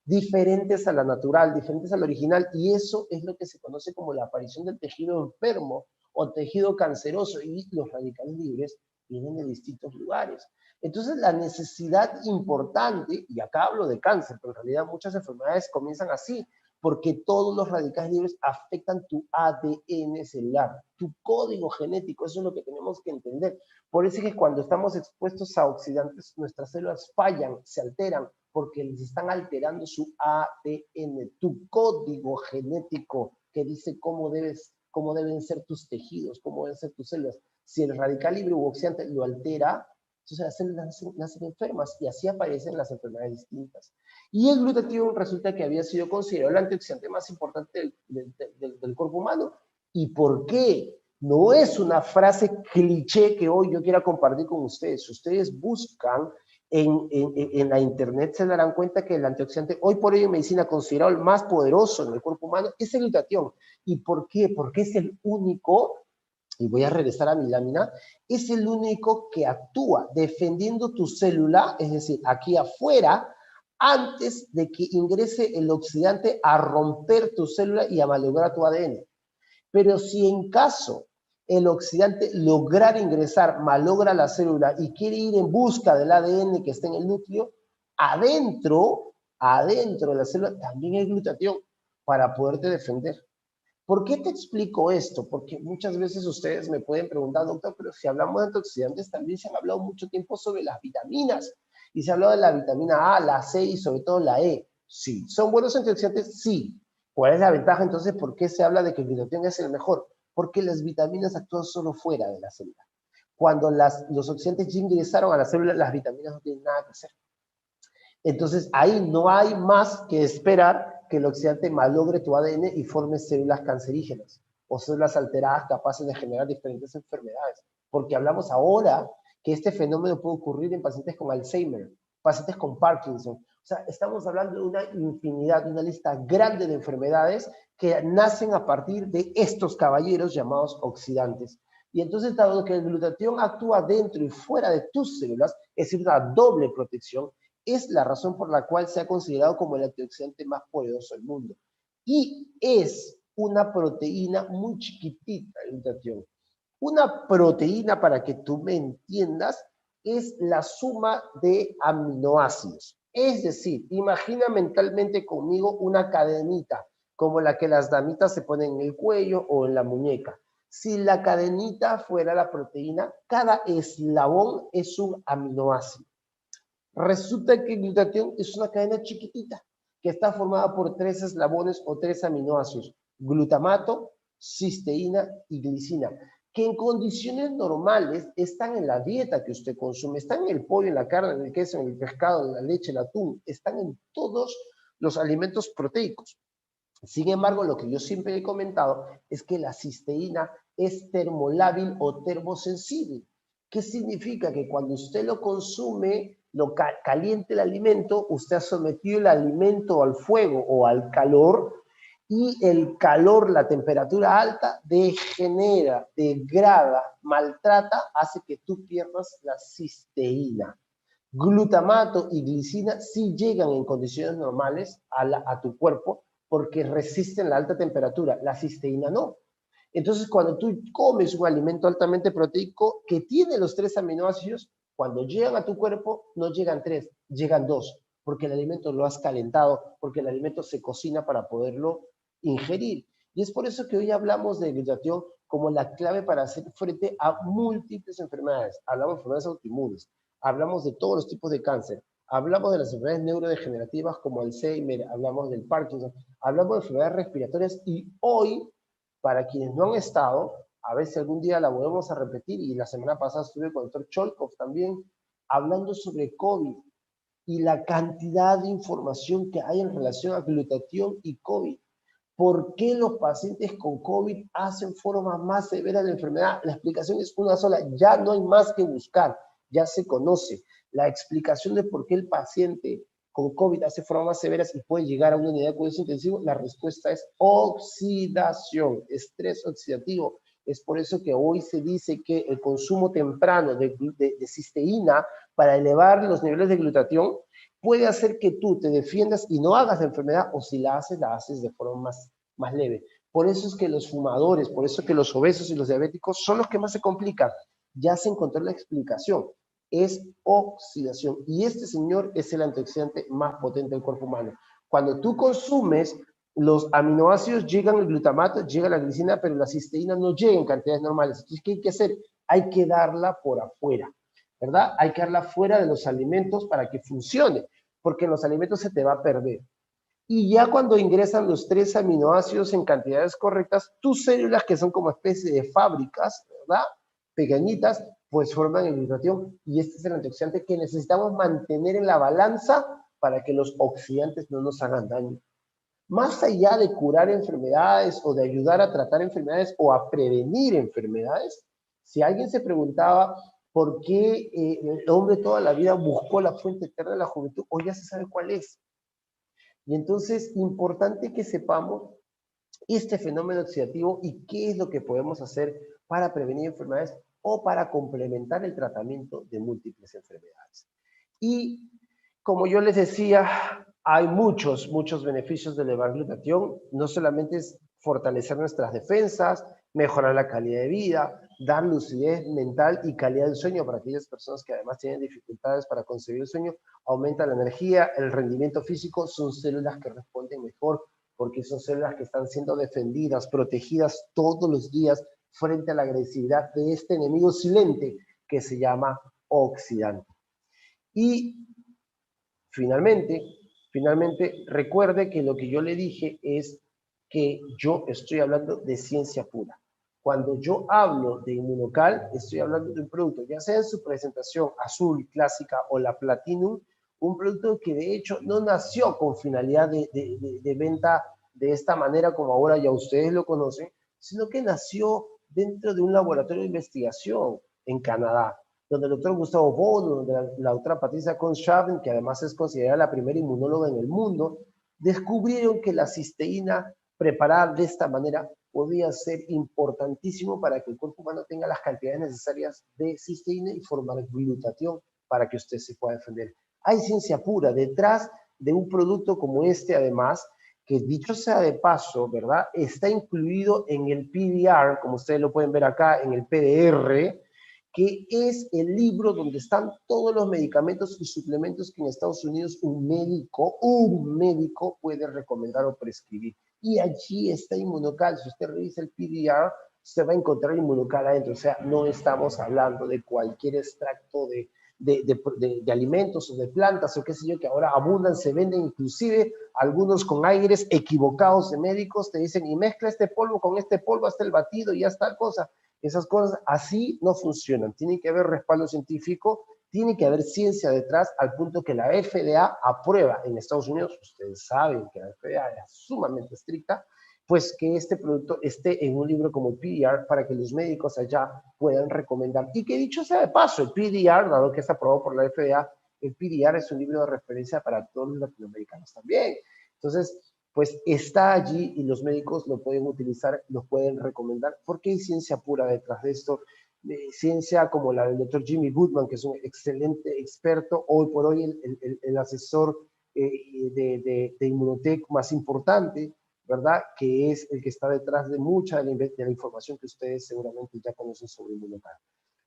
diferentes a la natural, diferentes a la original, y eso es lo que se conoce como la aparición del tejido enfermo o tejido canceroso, y los radicales libres vienen de distintos lugares. Entonces, la necesidad importante, y acá hablo de cáncer, pero en realidad muchas enfermedades comienzan así, porque todos los radicales libres afectan tu ADN celular, tu código genético, eso es lo que tenemos que entender. Por eso es que cuando estamos expuestos a oxidantes, nuestras células fallan, se alteran, porque les están alterando su ADN, tu código genético que dice cómo deben ser tus tejidos, cómo deben ser tus células. Si el radical libre u oxidante lo altera, entonces las células nacen enfermas y así aparecen las enfermedades distintas. Y el glutatión resulta que había sido considerado el antioxidante más importante del cuerpo humano. ¿Y por qué? No es una frase cliché que hoy yo quiera compartir con ustedes. Si ustedes buscan en la internet se darán cuenta que el antioxidante hoy por hoy en medicina considerado el más poderoso en el cuerpo humano es el glutatión. ¿Y por qué? Porque es el único, y voy a regresar a mi lámina, es el único que actúa defendiendo tu célula, es decir, aquí afuera, antes de que ingrese el oxidante a romper tu célula y a malograr tu ADN. Pero si en caso el oxidante lograr ingresar, malogra la célula y quiere ir en busca del ADN que está en el núcleo, adentro de la célula también hay glutatión para poderte defender. ¿Por qué te explico esto? Porque muchas veces ustedes me pueden preguntar, doctor, pero si hablamos de antioxidantes, también se han hablado mucho tiempo sobre las vitaminas. Y se ha hablado de la vitamina A, la C y sobre todo la E. Sí. ¿Son buenos antioxidantes? Sí. ¿Cuál es la ventaja entonces? ¿Por qué se habla de que el glutatión es el mejor? Porque las vitaminas actúan solo fuera de la célula. Cuando los oxidantes ya ingresaron a la célula, las vitaminas no tienen nada que hacer. Entonces, ahí no hay más que esperar que el oxidante malogre tu ADN y forme células cancerígenas o células alteradas capaces de generar diferentes enfermedades. Porque hablamos ahora que este fenómeno puede ocurrir en pacientes con Alzheimer, pacientes con Parkinson. O sea, estamos hablando de una infinidad, de una lista grande de enfermedades que nacen a partir de estos caballeros llamados oxidantes. Y entonces, dado que el glutatión actúa dentro y fuera de tus células, es decir, una doble protección, es la razón por la cual se ha considerado como el antioxidante más poderoso del mundo. Y es una proteína muy chiquitita, el glutatión. Una proteína, para que tú me entiendas, es la suma de aminoácidos. Es decir, imagina mentalmente conmigo una cadenita, como la que las damitas se ponen en el cuello o en la muñeca. Si la cadenita fuera la proteína, cada eslabón es un aminoácido. Resulta que el glutatión es una cadena chiquitita que está formada por 3 eslabones o 3 aminoácidos: glutamato, cisteína y glicina, que en condiciones normales están en la dieta que usted consume, están en el pollo, en la carne, en el queso, en el pescado, en la leche, el atún, están en todos los alimentos proteicos. Sin embargo, lo que yo siempre he comentado es que la cisteína es termolábil o termosensible. ¿Qué significa? Que cuando usted lo consume, caliente el alimento, usted ha sometido el alimento al fuego o al calor, y el calor, la temperatura alta, degenera, degrada, maltrata, hace que tú pierdas la cisteína. Glutamato y glicina sí llegan en condiciones normales a tu cuerpo porque resisten la alta temperatura. La cisteína no. Entonces, cuando tú comes un alimento altamente proteico que tiene los 3 aminoácidos, cuando llegan a tu cuerpo no llegan 3, llegan 2, porque el alimento lo has calentado, porque el alimento se cocina para poderlo ingerir. Y es por eso que hoy hablamos de glutatión como la clave para hacer frente a múltiples enfermedades. Hablamos de enfermedades autoinmunes, hablamos de todos los tipos de cáncer, hablamos de las enfermedades neurodegenerativas como Alzheimer, hablamos del Parkinson, hablamos de enfermedades respiratorias, y hoy, para quienes no han estado, a ver si algún día la volvemos a repetir, y la semana pasada estuve con el doctor Cholkov también, hablando sobre COVID y la cantidad de información que hay en relación a glutatión y COVID. ¿Por qué los pacientes con COVID hacen forma más severa de la enfermedad? La explicación es una sola, ya no hay más que buscar, ya se conoce. La explicación de por qué el paciente con COVID hace formas más severas y puede llegar a una unidad de cuidados intensivos, la respuesta es oxidación, estrés oxidativo. Es por eso que hoy se dice que el consumo temprano de cisteína para elevar los niveles de glutatión puede hacer que tú te defiendas y no hagas la enfermedad, o si la haces de forma más leve. Por eso es que los fumadores, por eso es que los obesos y los diabéticos son los que más se complican. Ya se encontró la explicación. Es oxidación. Y este, señor, es el antioxidante más potente del cuerpo humano. Cuando tú consumes los aminoácidos, llegan el glutamato, llega la glicina, pero la cisteína no llega en cantidades normales. Entonces, ¿qué hay que hacer? Hay que darla por afuera, ¿verdad? Hay que darla fuera de los alimentos para que funcione, porque en los alimentos se te va a perder. Y ya cuando ingresan los 3 aminoácidos en cantidades correctas, tus células, que son como especie de fábricas, ¿verdad?, pequeñitas, pues forman el glutatión, y este es el antioxidante que necesitamos mantener en la balanza para que los oxidantes no nos hagan daño. Más allá de curar enfermedades o de ayudar a tratar enfermedades o a prevenir enfermedades, si alguien se preguntaba por qué el hombre toda la vida buscó la fuente eterna de la juventud, hoy ya se sabe cuál es. Y entonces, importante que sepamos este fenómeno oxidativo y qué es lo que podemos hacer para prevenir enfermedades o para complementar el tratamiento de múltiples enfermedades. Y como yo les decía, hay muchos beneficios de elevar glutatión. No solamente es fortalecer nuestras defensas, mejorar la calidad de vida, dar lucidez mental y calidad del sueño para aquellas personas que además tienen dificultades para concebir el sueño, aumenta la energía, el rendimiento físico, son células que responden mejor porque son células que están siendo defendidas, protegidas todos los días frente a la agresividad de este enemigo silente que se llama oxidante. Y finalmente, recuerde que lo que yo le dije es que yo estoy hablando de ciencia pura. Cuando yo hablo de Inmunocal, estoy hablando de un producto, ya sea en su presentación azul, clásica o la Platinum, un producto que de hecho no nació con finalidad de venta de esta manera como ahora ya ustedes lo conocen, sino que nació dentro de un laboratorio de investigación en Canadá, donde el doctor Gustavo Bono, donde la doctora Patricia Conshaven, que además es considerada la primera inmunóloga en el mundo, descubrieron que la cisteína preparada de esta manera podía ser importantísimo para que el cuerpo humano tenga las cantidades necesarias de cisteína y formar glutatión para que usted se pueda defender. Hay ciencia pura detrás de un producto como este, además, que dicho sea de paso, ¿verdad?, está incluido en el PDR, como ustedes lo pueden ver acá, en el PDR, que es el libro donde están todos los medicamentos y suplementos que en Estados Unidos un médico puede recomendar o prescribir. Y allí está Inmunocal. Si usted revisa el PDR, usted va a encontrar Inmunocal adentro. O sea, no estamos hablando de cualquier extracto de alimentos o de plantas o qué sé yo, que ahora abundan, se venden, inclusive algunos con aires equivocados de médicos, te dicen, y mezcla este polvo con este polvo hasta el batido y ya está cosa. Esas cosas así no funcionan. Tiene que haber respaldo científico, tiene que haber ciencia detrás, al punto que la FDA aprueba en Estados Unidos, ustedes saben que la FDA es sumamente estricta, pues que este producto esté en un libro como el PDR para que los médicos allá puedan recomendar. Y que dicho sea de paso, el PDR, dado que está aprobado por la FDA, el PDR es un libro de referencia para todos los latinoamericanos también. Entonces, pues está allí y los médicos lo pueden utilizar, lo pueden recomendar, porque hay ciencia pura detrás de esto, ciencia como la del doctor Jimmy Goodman, que es un excelente experto, hoy por hoy el asesor de Inmunotech más importante, ¿verdad? Que es el que está detrás de mucha de la información que ustedes seguramente ya conocen sobre Inmunocal.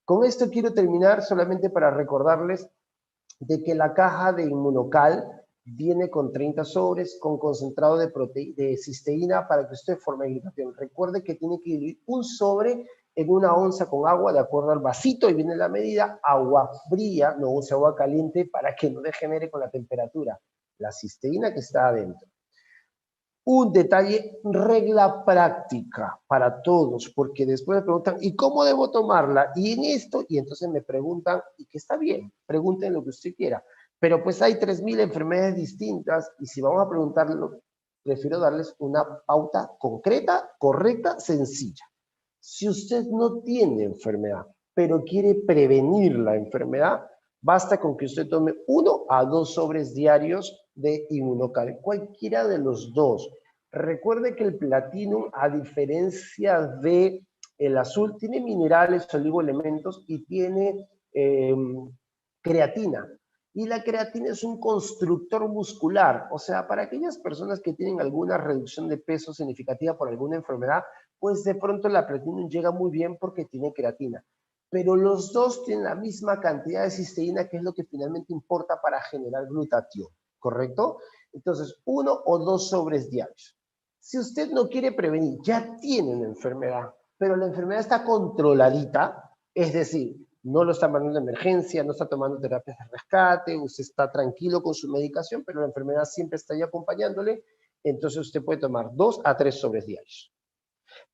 Con esto quiero terminar solamente para recordarles de que la caja de Inmunocal viene con 30 sobres con concentrado de cisteína para que usted forme glutatión. Recuerde que tiene que dividir un sobre en una onza con agua de acuerdo al vasito, y viene la medida, agua fría, no use agua caliente para que no degenere con la temperatura, la cisteína que está adentro. Un detalle, regla práctica para todos, porque después me preguntan, ¿y cómo debo tomarla? Y en esto, y entonces me preguntan, y que está bien, pregunten lo que usted quiera, pero pues hay 3000 enfermedades distintas, y si vamos a preguntarlo, prefiero darles una pauta concreta, correcta, sencilla. Si usted no tiene enfermedad, pero quiere prevenir la enfermedad, basta con que usted tome 1 a 2 sobres diarios de Inmunocal, cualquiera de los dos. Recuerde que el Platinum, a diferencia de el azul, tiene minerales, oligoelementos y tiene creatina. Y la creatina es un constructor muscular, o sea, para aquellas personas que tienen alguna reducción de peso significativa por alguna enfermedad, pues de pronto la Platinum llega muy bien porque tiene creatina. Pero los dos tienen la misma cantidad de cisteína, que es lo que finalmente importa para generar glutatión, ¿correcto? Entonces, 1 o 2 sobres diarios. Si usted no quiere prevenir, ya tiene una enfermedad, pero la enfermedad está controladita, es decir, no lo está mandando de emergencia, no está tomando terapias de rescate, usted está tranquilo con su medicación, pero la enfermedad siempre está ahí acompañándole, entonces usted puede tomar 2 a 3 sobres diarios.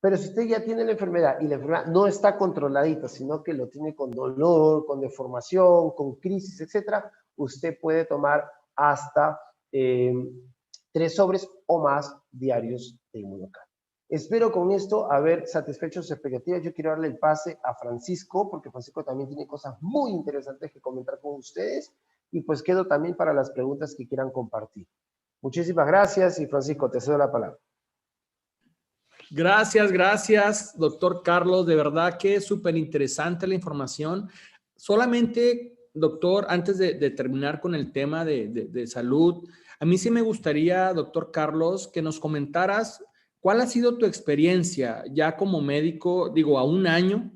Pero si usted ya tiene la enfermedad y la enfermedad no está controladita, sino que lo tiene con dolor, con deformación, con crisis, etc., usted puede tomar hasta 3 sobres o más diarios de Inmunocal. Espero con esto haber satisfecho sus expectativas. Yo quiero darle el pase a Francisco, porque Francisco también tiene cosas muy interesantes que comentar con ustedes, y pues quedo también para las preguntas que quieran compartir. Muchísimas gracias, y Francisco, te cedo la palabra. Gracias, doctor Carlos. De verdad que es súper interesante la información. Solamente, doctor, antes de terminar con el tema de salud, a mí sí me gustaría, doctor Carlos, que nos comentaras cuál ha sido tu experiencia ya como médico, digo, a un año,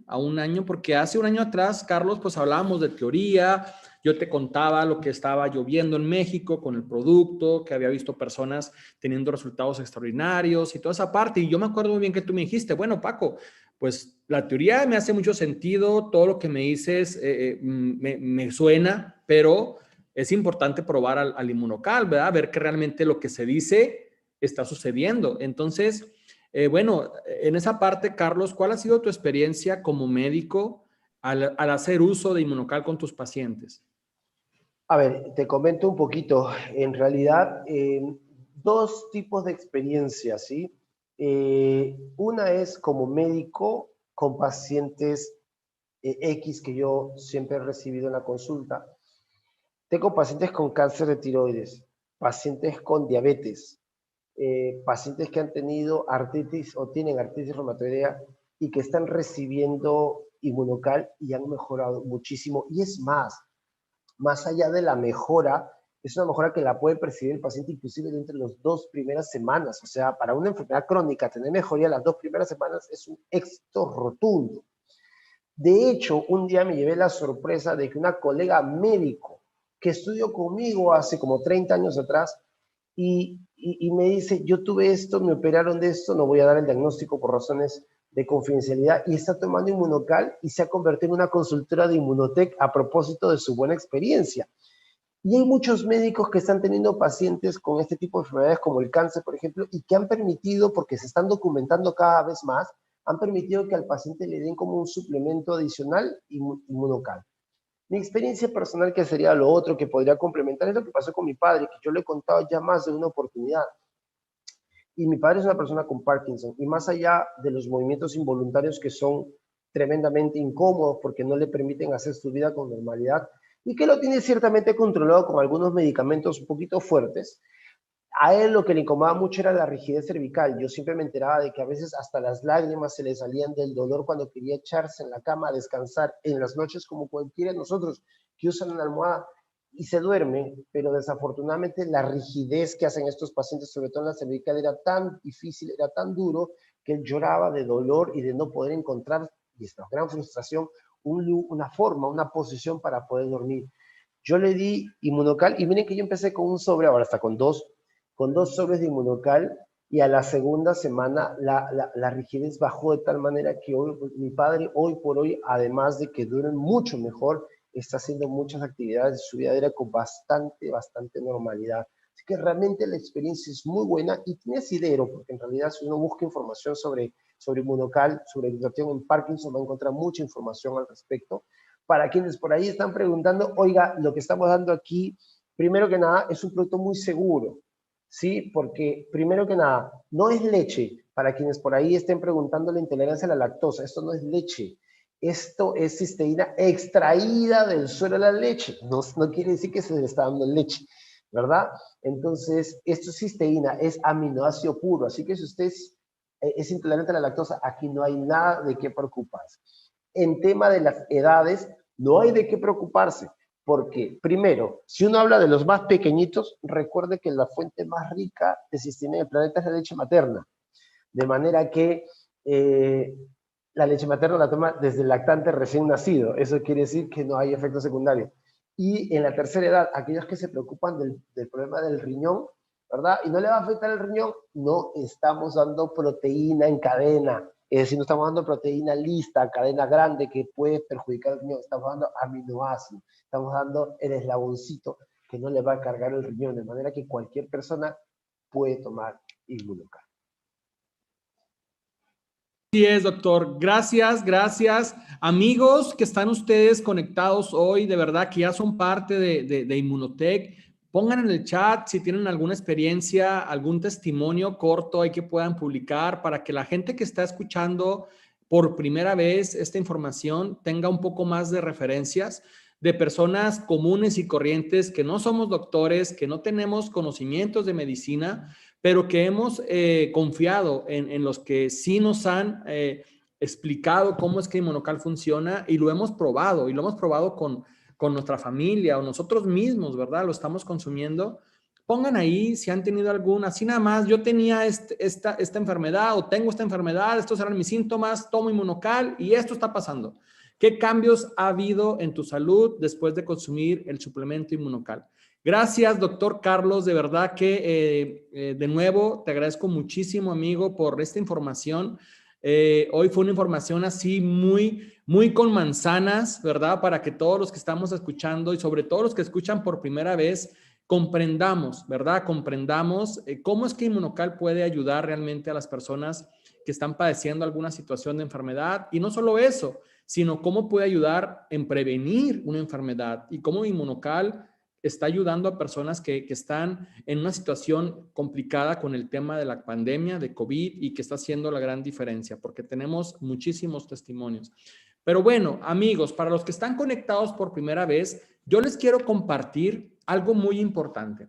porque hace un año atrás, Carlos, pues hablábamos de teoría. Yo te contaba lo que estaba lloviendo en México con el producto, que había visto personas teniendo resultados extraordinarios y toda esa parte. Y yo me acuerdo muy bien que tú me dijiste, bueno, Paco, pues la teoría me hace mucho sentido, todo lo que me dices me suena, pero es importante probar al Inmunocal, ¿verdad? Ver que realmente lo que se dice está sucediendo. Entonces, bueno, en esa parte, Carlos, ¿cuál ha sido tu experiencia como médico al hacer uso de Inmunocal con tus pacientes? A ver, te comento un poquito. En realidad, dos tipos de experiencias, ¿sí? Una es como médico con pacientes X que yo siempre he recibido en la consulta. Tengo pacientes con cáncer de tiroides, pacientes con diabetes, pacientes que han tenido artritis o tienen artritis reumatoidea y que están recibiendo Inmunocal y han mejorado muchísimo. Y es más allá de la mejora, es una mejora que la puede percibir el paciente inclusive entre las 2 primeras semanas. O sea, para una enfermedad crónica, tener mejoría las 2 primeras semanas es un éxito rotundo. De hecho, un día me llevé la sorpresa de que una colega médico que estudió conmigo hace como 30 años atrás y me dice, yo tuve esto, me operaron de esto, no voy a dar el diagnóstico por razones de confidencialidad y está tomando Inmunocal y se ha convertido en una consultora de Inmunotech a propósito de su buena experiencia. Y hay muchos médicos que están teniendo pacientes con este tipo de enfermedades como el cáncer, por ejemplo, y que han permitido, porque se están documentando cada vez más, han permitido que al paciente le den como un suplemento adicional Inmunocal. Mi experiencia personal, que sería lo otro que podría complementar, es lo que pasó con mi padre, que yo le he contado ya más de una oportunidad. Y mi padre es una persona con Parkinson, y más allá de los movimientos involuntarios que son tremendamente incómodos porque no le permiten hacer su vida con normalidad, y que lo tiene ciertamente controlado con algunos medicamentos un poquito fuertes, a él lo que le incomodaba mucho era la rigidez cervical. Yo siempre me enteraba de que a veces hasta las lágrimas se le salían del dolor cuando quería echarse en la cama a descansar en las noches, como cualquiera de nosotros que usan una almohada y se duerme, pero desafortunadamente la rigidez que hacen estos pacientes, sobre todo en la cervical, era tan difícil, era tan duro, que él lloraba de dolor y de no poder encontrar, y esta gran frustración, una forma, una posición para poder dormir. Yo le di Inmunocal y miren que yo empecé con un sobre, ahora hasta con dos sobres de Inmunocal, y a la segunda semana la rigidez bajó de tal manera que hoy, mi padre hoy por hoy, además de que duerme mucho mejor, está haciendo muchas actividades de su vida diaria con bastante normalidad. Así que realmente la experiencia es muy buena y tiene asidero, porque en realidad si uno busca información sobre Inmunocal, sobre educación en Parkinson, va a encontrar mucha información al respecto. Para quienes por ahí están preguntando, oiga, lo que estamos dando aquí, primero que nada, es un producto muy seguro. ¿Sí? Porque, primero que nada, no es leche. Para quienes por ahí estén preguntando la intolerancia a la lactosa, esto no es leche. Esto es cisteína extraída del suero de la leche. No quiere decir que se le está dando leche, ¿verdad? Entonces, esto es cisteína, es aminoácido puro. Así que si usted es intolerante a la lactosa, aquí no hay nada de qué preocuparse. En tema de las edades, no hay de qué preocuparse. Porque, primero, si uno habla de los más pequeñitos, recuerde que la fuente más rica de cisteína en el planeta es la leche materna. De manera que la leche materna la toma desde el lactante recién nacido. Eso quiere decir que no hay efecto secundario. Y en la tercera edad, aquellos que se preocupan del problema del riñón, ¿verdad? Y no le va a afectar el riñón, no estamos dando proteína en cadena. Es decir, no estamos dando proteína lista, cadena grande que puede perjudicar el riñón. Estamos dando aminoácidos. Estamos dando el eslaboncito que no le va a cargar el riñón. De manera que cualquier persona puede tomar Inmunocal. Así es, doctor. Gracias, gracias. Amigos que están ustedes conectados hoy, de verdad que ya son parte de Inmunotech, pongan en el chat si tienen alguna experiencia, algún testimonio corto ahí que puedan publicar para que la gente que está escuchando por primera vez esta información tenga un poco más de referencias de personas comunes y corrientes que no somos doctores, que no tenemos conocimientos de medicina, pero que hemos confiado en los que sí nos han explicado cómo es que Inmunocal funciona y lo hemos probado con nuestra familia o nosotros mismos, ¿verdad? Lo estamos consumiendo. Pongan ahí si han tenido alguna, así nada más, yo tenía esta enfermedad o tengo esta enfermedad, estos eran mis síntomas, tomo Inmunocal y esto está pasando. ¿Qué cambios ha habido en tu salud después de consumir el suplemento Inmunocal? Gracias, doctor Carlos. De verdad que de nuevo te agradezco muchísimo, amigo, por esta información. Hoy fue una información así muy con manzanas, ¿verdad? Para que todos los que estamos escuchando y sobre todo los que escuchan por primera vez comprendamos, ¿verdad? Comprendamos cómo es que Inmunocal puede ayudar realmente a las personas que están padeciendo alguna situación de enfermedad. Y no solo eso, sino cómo puede ayudar en prevenir una enfermedad y cómo Inmunocal está ayudando a personas que están en una situación complicada con el tema de la pandemia de COVID y que está haciendo la gran diferencia, porque tenemos muchísimos testimonios. Pero bueno, amigos, para los que están conectados por primera vez, yo les quiero compartir algo muy importante.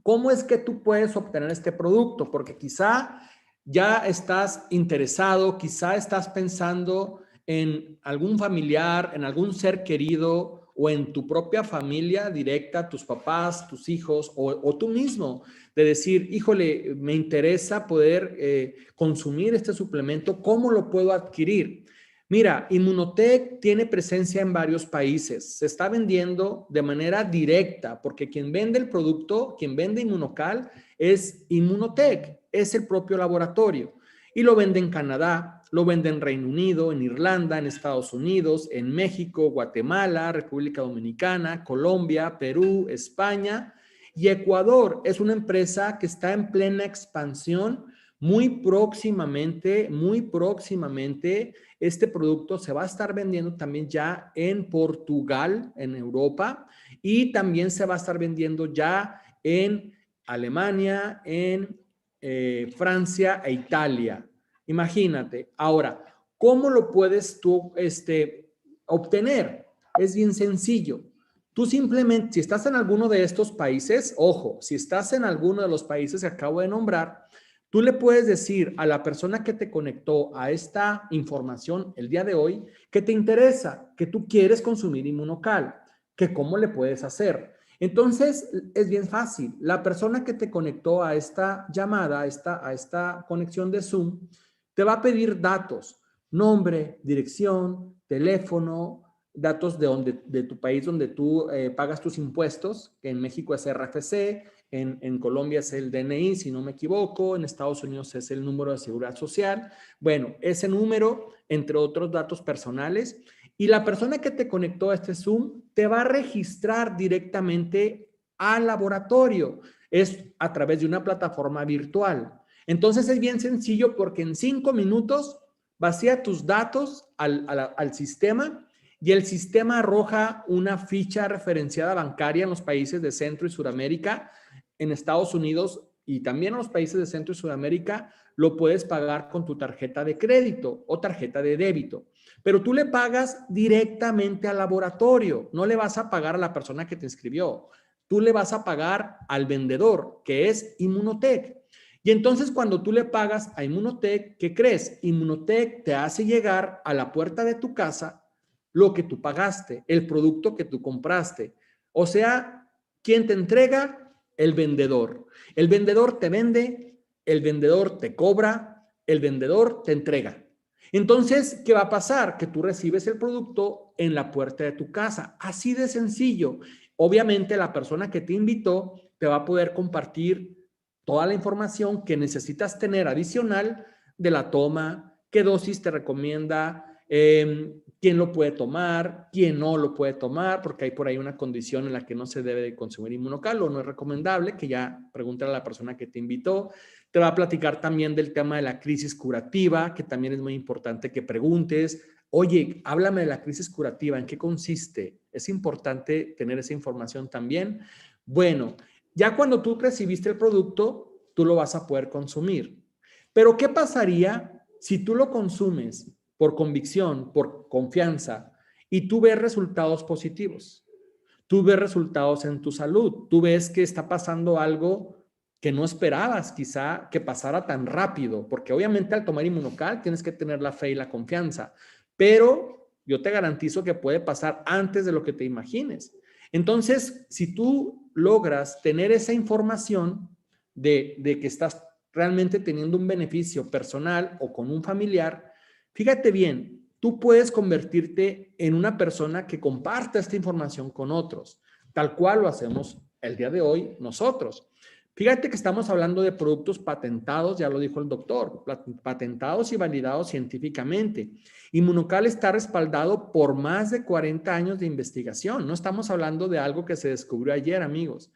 ¿Cómo es que tú puedes obtener este producto? Porque quizá ya estás interesado, quizá estás pensando en algún familiar, en algún ser querido o en tu propia familia directa, tus papás, tus hijos o tú mismo, de decir, híjole, me interesa poder consumir este suplemento, ¿cómo lo puedo adquirir? Mira, Inmunotech tiene presencia en varios países. Se está vendiendo de manera directa porque quien vende el producto, quien vende Inmunocal es Inmunotech, es el propio laboratorio. Y lo vende en Canadá, lo vende en Reino Unido, en Irlanda, en Estados Unidos, en México, Guatemala, República Dominicana, Colombia, Perú, España y Ecuador. Es una empresa que está en plena expansión. Muy próximamente, este producto se va a estar vendiendo también ya en Portugal, en Europa, y también se va a estar vendiendo ya en Alemania, en Francia e Italia. Imagínate. Ahora, ¿cómo lo puedes tú obtener? Es bien sencillo. Tú simplemente, si estás en alguno de estos países, ojo, si estás en alguno de los países que acabo de nombrar, tú le puedes decir a la persona que te conectó a esta información el día de hoy que te interesa, que tú quieres consumir Inmunocal, que cómo le puedes hacer. Entonces, es bien fácil. La persona que te conectó a esta llamada, a esta conexión de Zoom, te va a pedir datos, nombre, dirección, teléfono, datos de tu país donde tú pagas tus impuestos, que en México es RFC, en Colombia es el DNI, si no me equivoco, en Estados Unidos es el número de seguridad social. Bueno, ese número, entre otros datos personales, y la persona que te conectó a este Zoom te va a registrar directamente al laboratorio. Es a través de una plataforma virtual. Entonces es bien sencillo porque en 5 minutos vacía tus datos al sistema y el sistema arroja una ficha referenciada bancaria en los países de Centro y Sudamérica. En Estados Unidos y también en los países de Centro y Sudamérica lo puedes pagar con tu tarjeta de crédito o tarjeta de débito. Pero tú le pagas directamente al laboratorio, no le vas a pagar a la persona que te inscribió. Tú le vas a pagar al vendedor, que es Inmunotech. Y entonces cuando tú le pagas a Inmunotech, ¿qué crees? Inmunotech te hace llegar a la puerta de tu casa lo que tú pagaste, el producto que tú compraste. O sea, ¿quién te entrega? El vendedor. El vendedor te vende, el vendedor te cobra, el vendedor te entrega. Entonces, ¿qué va a pasar? Que tú recibes el producto en la puerta de tu casa. Así de sencillo. Obviamente, la persona que te invitó te va a poder compartir toda la información que necesitas tener adicional de la toma, qué dosis te recomienda, quién lo puede tomar, quién no lo puede tomar, porque hay por ahí una condición en la que no se debe de consumir Inmunocal o no es recomendable, que ya pregúntale a la persona que te invitó. Te va a platicar también del tema de la crisis curativa, que también es muy importante que preguntes. Oye, háblame de la crisis curativa, ¿en qué consiste? Es importante tener esa información también. Bueno, ya cuando tú recibiste el producto, tú lo vas a poder consumir. Pero ¿qué pasaría si tú lo consumes por convicción, por confianza, y tú ves resultados positivos? Tú ves resultados en tu salud, tú ves que está pasando algo que no esperabas quizá que pasara tan rápido, porque obviamente al tomar Inmunocal tienes que tener la fe y la confianza, pero yo te garantizo que puede pasar antes de lo que te imagines. Entonces, si tú logras tener esa información de que estás realmente teniendo un beneficio personal o con un familiar, fíjate bien, tú puedes convertirte en una persona que comparta esta información con otros, tal cual lo hacemos el día de hoy nosotros. Fíjate que estamos hablando de productos patentados, ya lo dijo el doctor, patentados y validados científicamente. Inmunocal está respaldado por más de 40 años de investigación. No estamos hablando de algo que se descubrió ayer, amigos.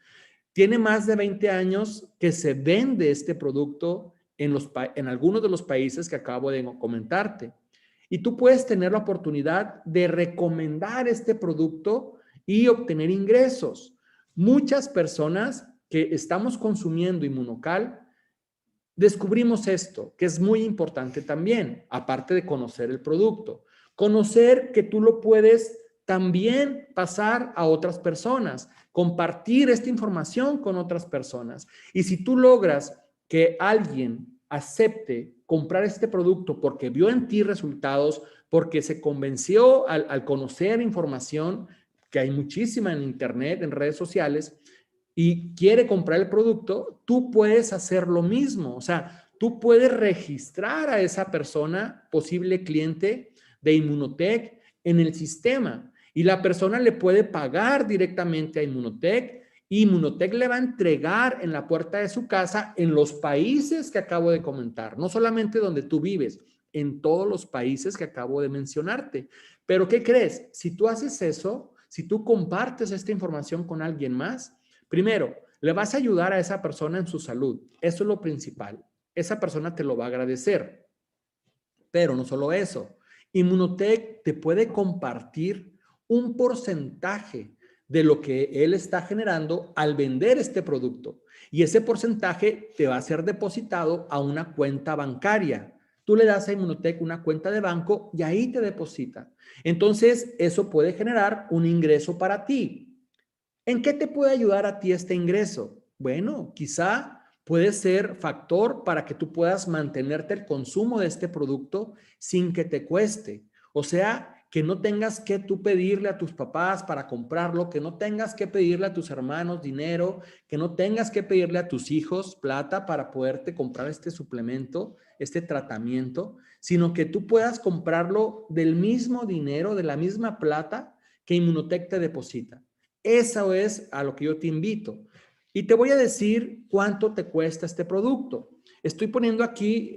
Tiene más de 20 años que se vende este producto en algunos de los países que acabo de comentarte. Y tú puedes tener la oportunidad de recomendar este producto y obtener ingresos. Muchas personas que estamos consumiendo Inmunocal, descubrimos esto, que es muy importante también, aparte de conocer el producto. Conocer que tú lo puedes también pasar a otras personas, compartir esta información con otras personas. Y si tú logras que alguien acepte comprar este producto porque vio en ti resultados, porque se convenció al conocer información, que hay muchísima en internet, en redes sociales, y quiere comprar el producto, tú puedes hacer lo mismo. O sea, tú puedes registrar a esa persona, posible cliente de Inmunotech, en el sistema. Y la persona le puede pagar directamente a Inmunotech. Y Inmunotech le va a entregar en la puerta de su casa en los países que acabo de comentar. No solamente donde tú vives, en todos los países que acabo de mencionarte. Pero ¿qué crees? Si tú haces eso, si tú compartes esta información con alguien más, primero, le vas a ayudar a esa persona en su salud. Eso es lo principal. Esa persona te lo va a agradecer. Pero no solo eso. Inmunotech te puede compartir un porcentaje de lo que él está generando al vender este producto. Y ese porcentaje te va a ser depositado a una cuenta bancaria. Tú le das a Inmunotech una cuenta de banco y ahí te deposita. Entonces, eso puede generar un ingreso para ti. ¿En qué te puede ayudar a ti este ingreso? Bueno, quizá puede ser factor para que tú puedas mantenerte el consumo de este producto sin que te cueste. O sea, que no tengas que tú pedirle a tus papás para comprarlo, que no tengas que pedirle a tus hermanos dinero, que no tengas que pedirle a tus hijos plata para poderte comprar este suplemento, este tratamiento, sino que tú puedas comprarlo del mismo dinero, de la misma plata que Inmunotech te deposita. Eso es a lo que yo te invito. Y te voy a decir cuánto te cuesta este producto. Estoy poniendo aquí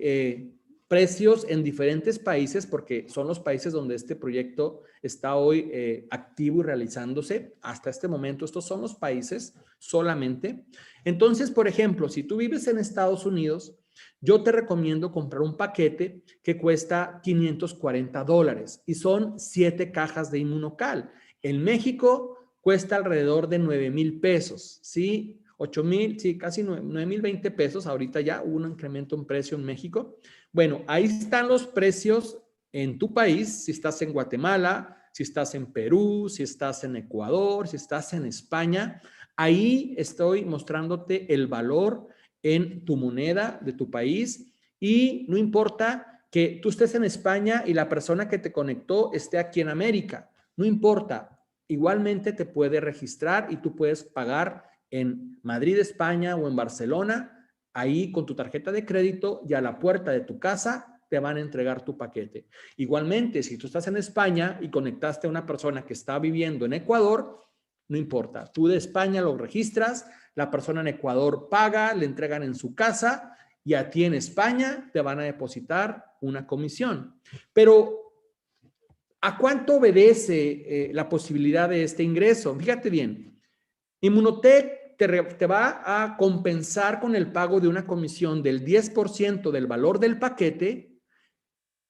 precios en diferentes países porque son los países donde este proyecto está hoy activo y realizándose. Hasta este momento, estos son los países solamente. Entonces, por ejemplo, si tú vives en Estados Unidos, yo te recomiendo comprar un paquete que cuesta $540 y son 7 cajas de Inmunocal. En México cuesta alrededor de 9,000 pesos, ¿sí? 8,000, sí, casi 9,020 pesos. Ahorita ya hubo un incremento en precio en México. Bueno, ahí están los precios en tu país, si estás en Guatemala, si estás en Perú, si estás en Ecuador, si estás en España. Ahí estoy mostrándote el valor en tu moneda de tu país y no importa que tú estés en España y la persona que te conectó esté aquí en América, no importa. Igualmente te puede registrar y tú puedes pagar en Madrid, España o en Barcelona, ahí con tu tarjeta de crédito y a la puerta de tu casa te van a entregar tu paquete. Igualmente, si tú estás en España y conectaste a una persona que está viviendo en Ecuador, no importa, tú de España lo registras, la persona en Ecuador paga, le entregan en su casa y a ti en España te van a depositar una comisión. Pero ¿a cuánto obedece la posibilidad de este ingreso? Fíjate bien, Inmunotech te va a compensar con el pago de una comisión del 10% del valor del paquete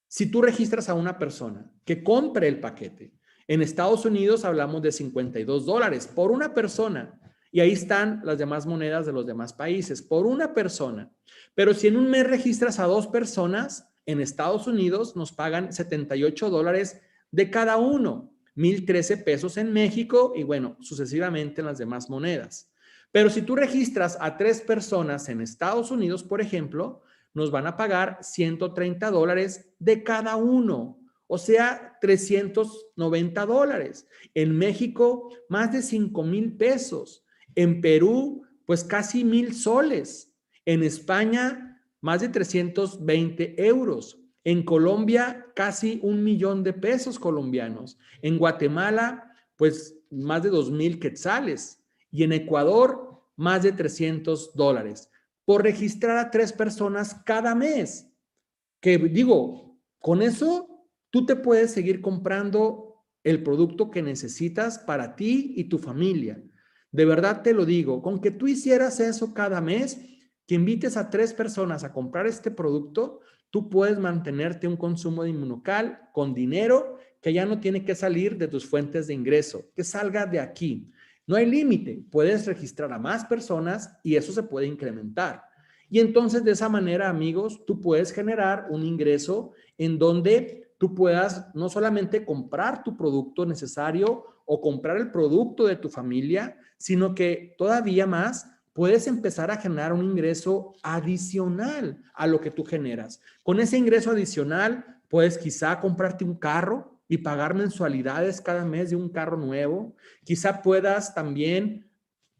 si tú registras a una persona que compre el paquete. En Estados Unidos hablamos de $52 por una persona y ahí están las demás monedas de los demás países, por una persona. Pero si en un mes registras a 2 personas, en Estados Unidos nos pagan $78 de cada uno, 1,013 pesos en México y bueno, sucesivamente en las demás monedas. Pero si tú registras a 3 personas en Estados Unidos, por ejemplo, nos van a pagar $130 de cada uno, o sea, $390. En México, más de 5,000 pesos. En Perú, pues casi 1,000 soles. En España, más de 320 euros. En Colombia, casi 1,000,000 de pesos colombianos. En Guatemala, pues más de 2,000 quetzales. Y en Ecuador, más de $300 por registrar a 3 personas cada mes. Que digo, con eso tú te puedes seguir comprando el producto que necesitas para ti y tu familia. De verdad te lo digo, con que tú hicieras eso cada mes, que invites a 3 personas a comprar este producto, tú puedes mantenerte un consumo de Inmunocal con dinero que ya no tiene que salir de tus fuentes de ingreso, que salga de aquí. No hay límite, puedes registrar a más personas y eso se puede incrementar. Y entonces de esa manera, amigos, tú puedes generar un ingreso en donde tú puedas no solamente comprar tu producto necesario o comprar el producto de tu familia, sino que todavía más puedes empezar a generar un ingreso adicional a lo que tú generas. Con ese ingreso adicional, puedes quizá comprarte un carro y pagar mensualidades cada mes de un carro nuevo. Quizá puedas también,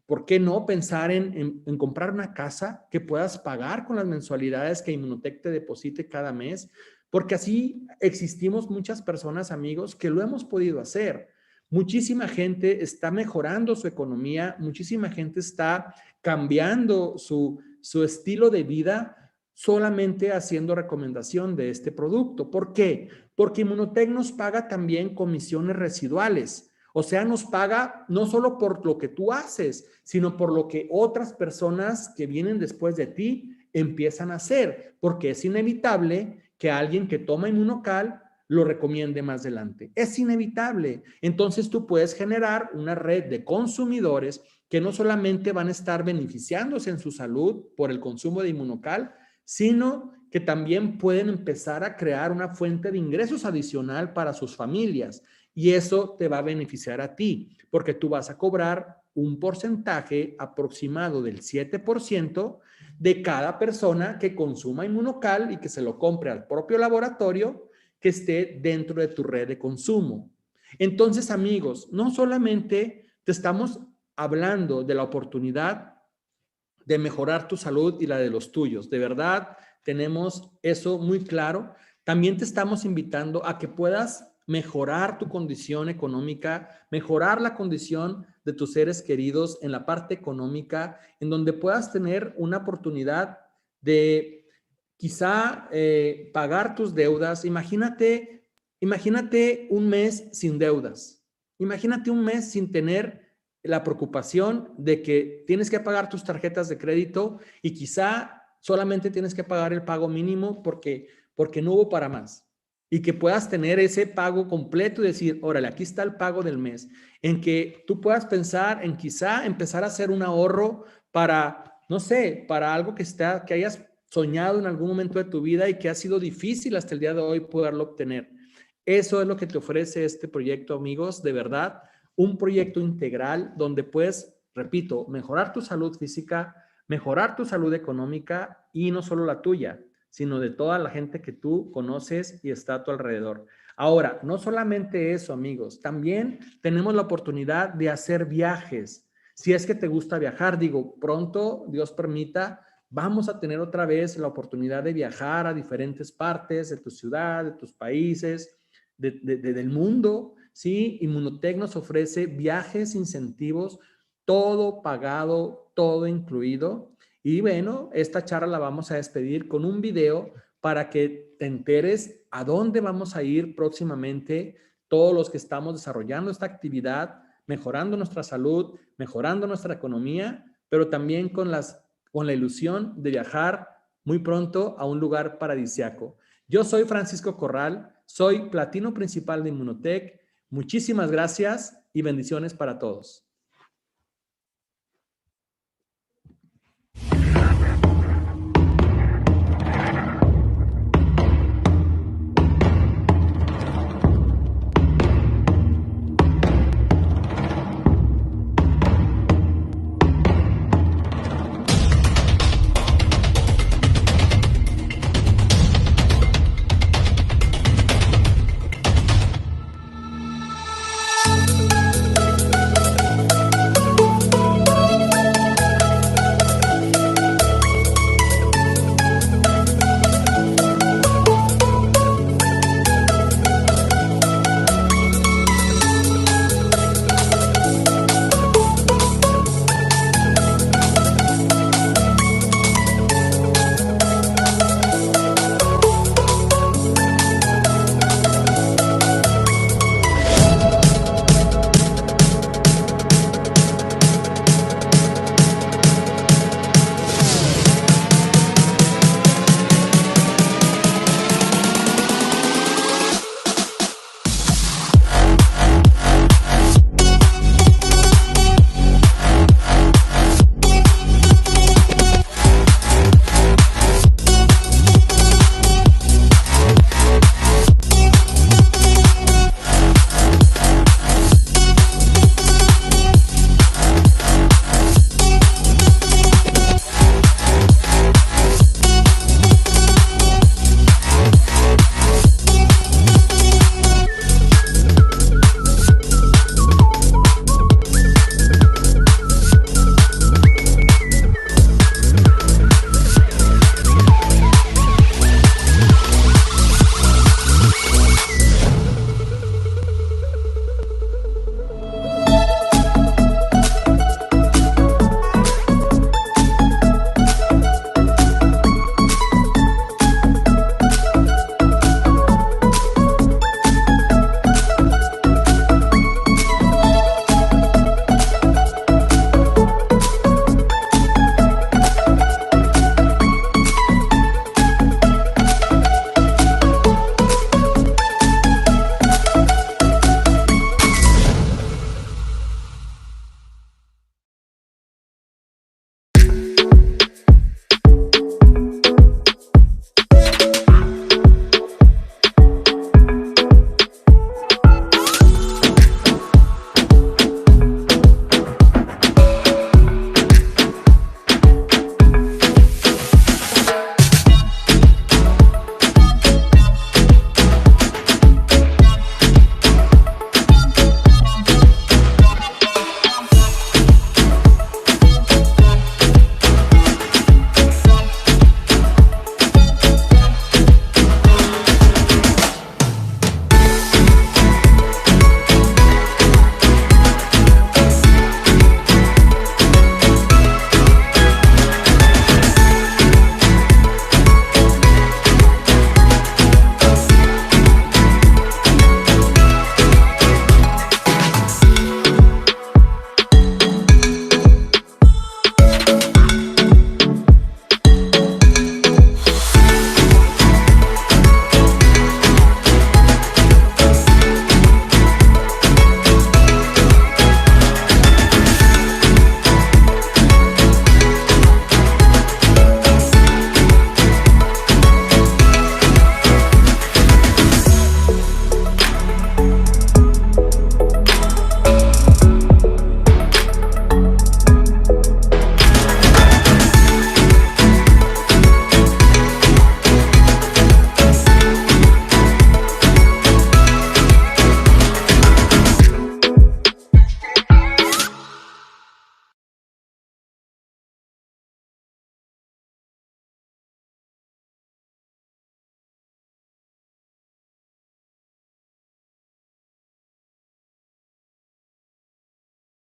¿por qué no pensar en comprar una casa que puedas pagar con las mensualidades que Inmunotech te deposite cada mes? Porque así existimos muchas personas, amigos, que lo hemos podido hacer. Muchísima gente está mejorando su economía, muchísima gente está cambiando su estilo de vida solamente haciendo recomendación de este producto. ¿Por qué? Porque Inmunotech nos paga también comisiones residuales. O sea, nos paga no solo por lo que tú haces, sino por lo que otras personas que vienen después de ti empiezan a hacer, porque es inevitable que alguien que toma Inmunocal lo recomiende más adelante. Es inevitable. Entonces tú puedes generar una red de consumidores que no solamente van a estar beneficiándose en su salud por el consumo de Inmunocal, sino que también pueden empezar a crear una fuente de ingresos adicional para sus familias. Y eso te va a beneficiar a ti, porque tú vas a cobrar un porcentaje aproximado del 7% de cada persona que consuma Inmunocal y que se lo compre al propio laboratorio que esté dentro de tu red de consumo. Entonces, amigos, no solamente te estamos hablando de la oportunidad de mejorar tu salud y la de los tuyos. De verdad, tenemos eso muy claro. También te estamos invitando a que puedas mejorar tu condición económica, mejorar la condición de tus seres queridos en la parte económica, en donde puedas tener una oportunidad de quizá pagar tus deudas. Imagínate un mes sin deudas. Imagínate un mes sin tener la preocupación de que tienes que pagar tus tarjetas de crédito y quizá solamente tienes que pagar el pago mínimo porque no hubo para más. Y que puedas tener ese pago completo y decir, órale, aquí está el pago del mes. En que tú puedas pensar en quizá empezar a hacer un ahorro para, no sé, para algo que hayas soñado en algún momento de tu vida y que ha sido difícil hasta el día de hoy poderlo obtener. Eso es lo que te ofrece este proyecto, amigos, de verdad. Un proyecto integral donde puedes, repito, mejorar tu salud física, mejorar tu salud económica y no solo la tuya, sino de toda la gente que tú conoces y está a tu alrededor. Ahora, no solamente eso, amigos, también tenemos la oportunidad de hacer viajes. Si es que te gusta viajar, digo, pronto, Dios permita, vamos a tener otra vez la oportunidad de viajar a diferentes partes de tu ciudad, de tus países, del mundo. Sí, Inmunotech nos ofrece viajes, incentivos, todo pagado, todo incluido. Y bueno, esta charla la vamos a despedir con un video para que te enteres a dónde vamos a ir próximamente todos los que estamos desarrollando esta actividad, mejorando nuestra salud, mejorando nuestra economía, pero también con la ilusión de viajar muy pronto a un lugar paradisiaco. Yo soy Francisco Corral, soy platino principal de Inmunotech. Muchísimas gracias y bendiciones para todos.